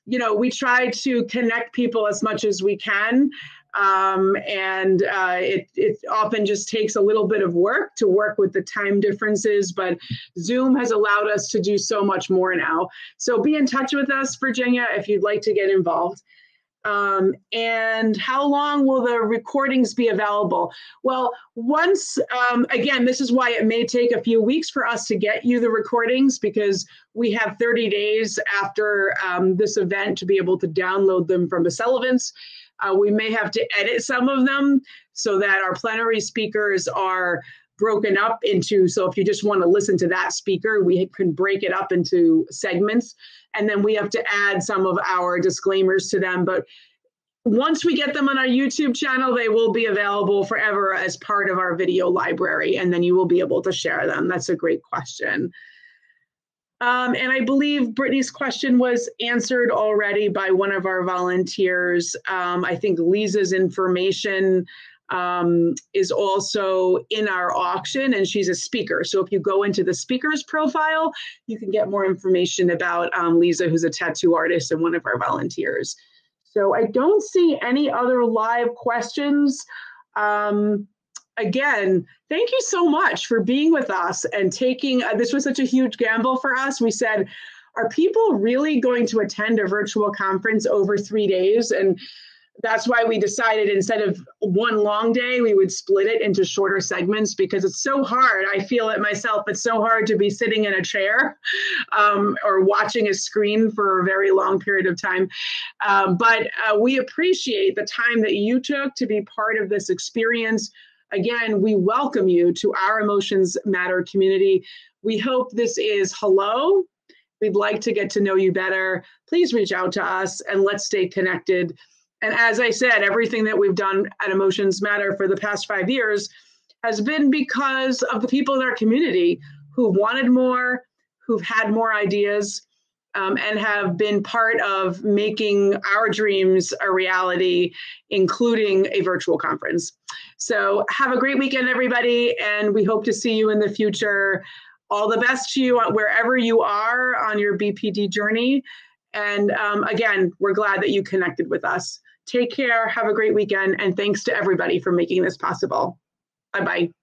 we try to connect people as much as we can. It often just takes a little bit of work to work with the time differences, but Zoom has allowed us to do so much more now. So be in touch with us, Virginia, if you'd like to get involved. And how long will the recordings be available? Well, once, again, this is why it may take a few weeks for us to get you the recordings, because we have 30 days after this event to be able to download them from the Sullivans. We may have to edit some of them so that our plenary speakers are broken up into, so if you just want to listen to that speaker, we can break it up into segments, and then we have to add some of our disclaimers to them. But once we get them on our YouTube channel, they will be available forever as part of our video library, and then you will be able to share them. That's a great question. And I believe Brittany's question was answered already by one of our volunteers. I think Lisa's information is also in our auction, and she's a speaker. So if you go into the speaker's profile, you can get more information about Lisa, who's a tattoo artist and one of our volunteers. So I don't see any other live questions. Again, thank you so much for being with us and taking, this was such a huge gamble for us. We said, are people really going to attend a virtual conference over 3 days? And that's why we decided instead of one long day, we would split it into shorter segments, because it's so hard. I feel it myself. It's so hard to be sitting in a chair or watching a screen for a very long period of time. But we appreciate the time that you took to be part of this experience. Again, we welcome you to our Emotions Matter community. We hope this is hello. We'd like to get to know you better. Please reach out to us and let's stay connected. And as I said, everything that we've done at Emotions Matter for the past 5 years has been because of the people in our community who wanted more, who've had more ideas, and have been part of making our dreams a reality, including a virtual conference. So have a great weekend, everybody, and we hope to see you in the future. All the best to you wherever you are on your BPD journey. And again, we're glad that you connected with us. Take care, have a great weekend, and thanks to everybody for making this possible. Bye-bye.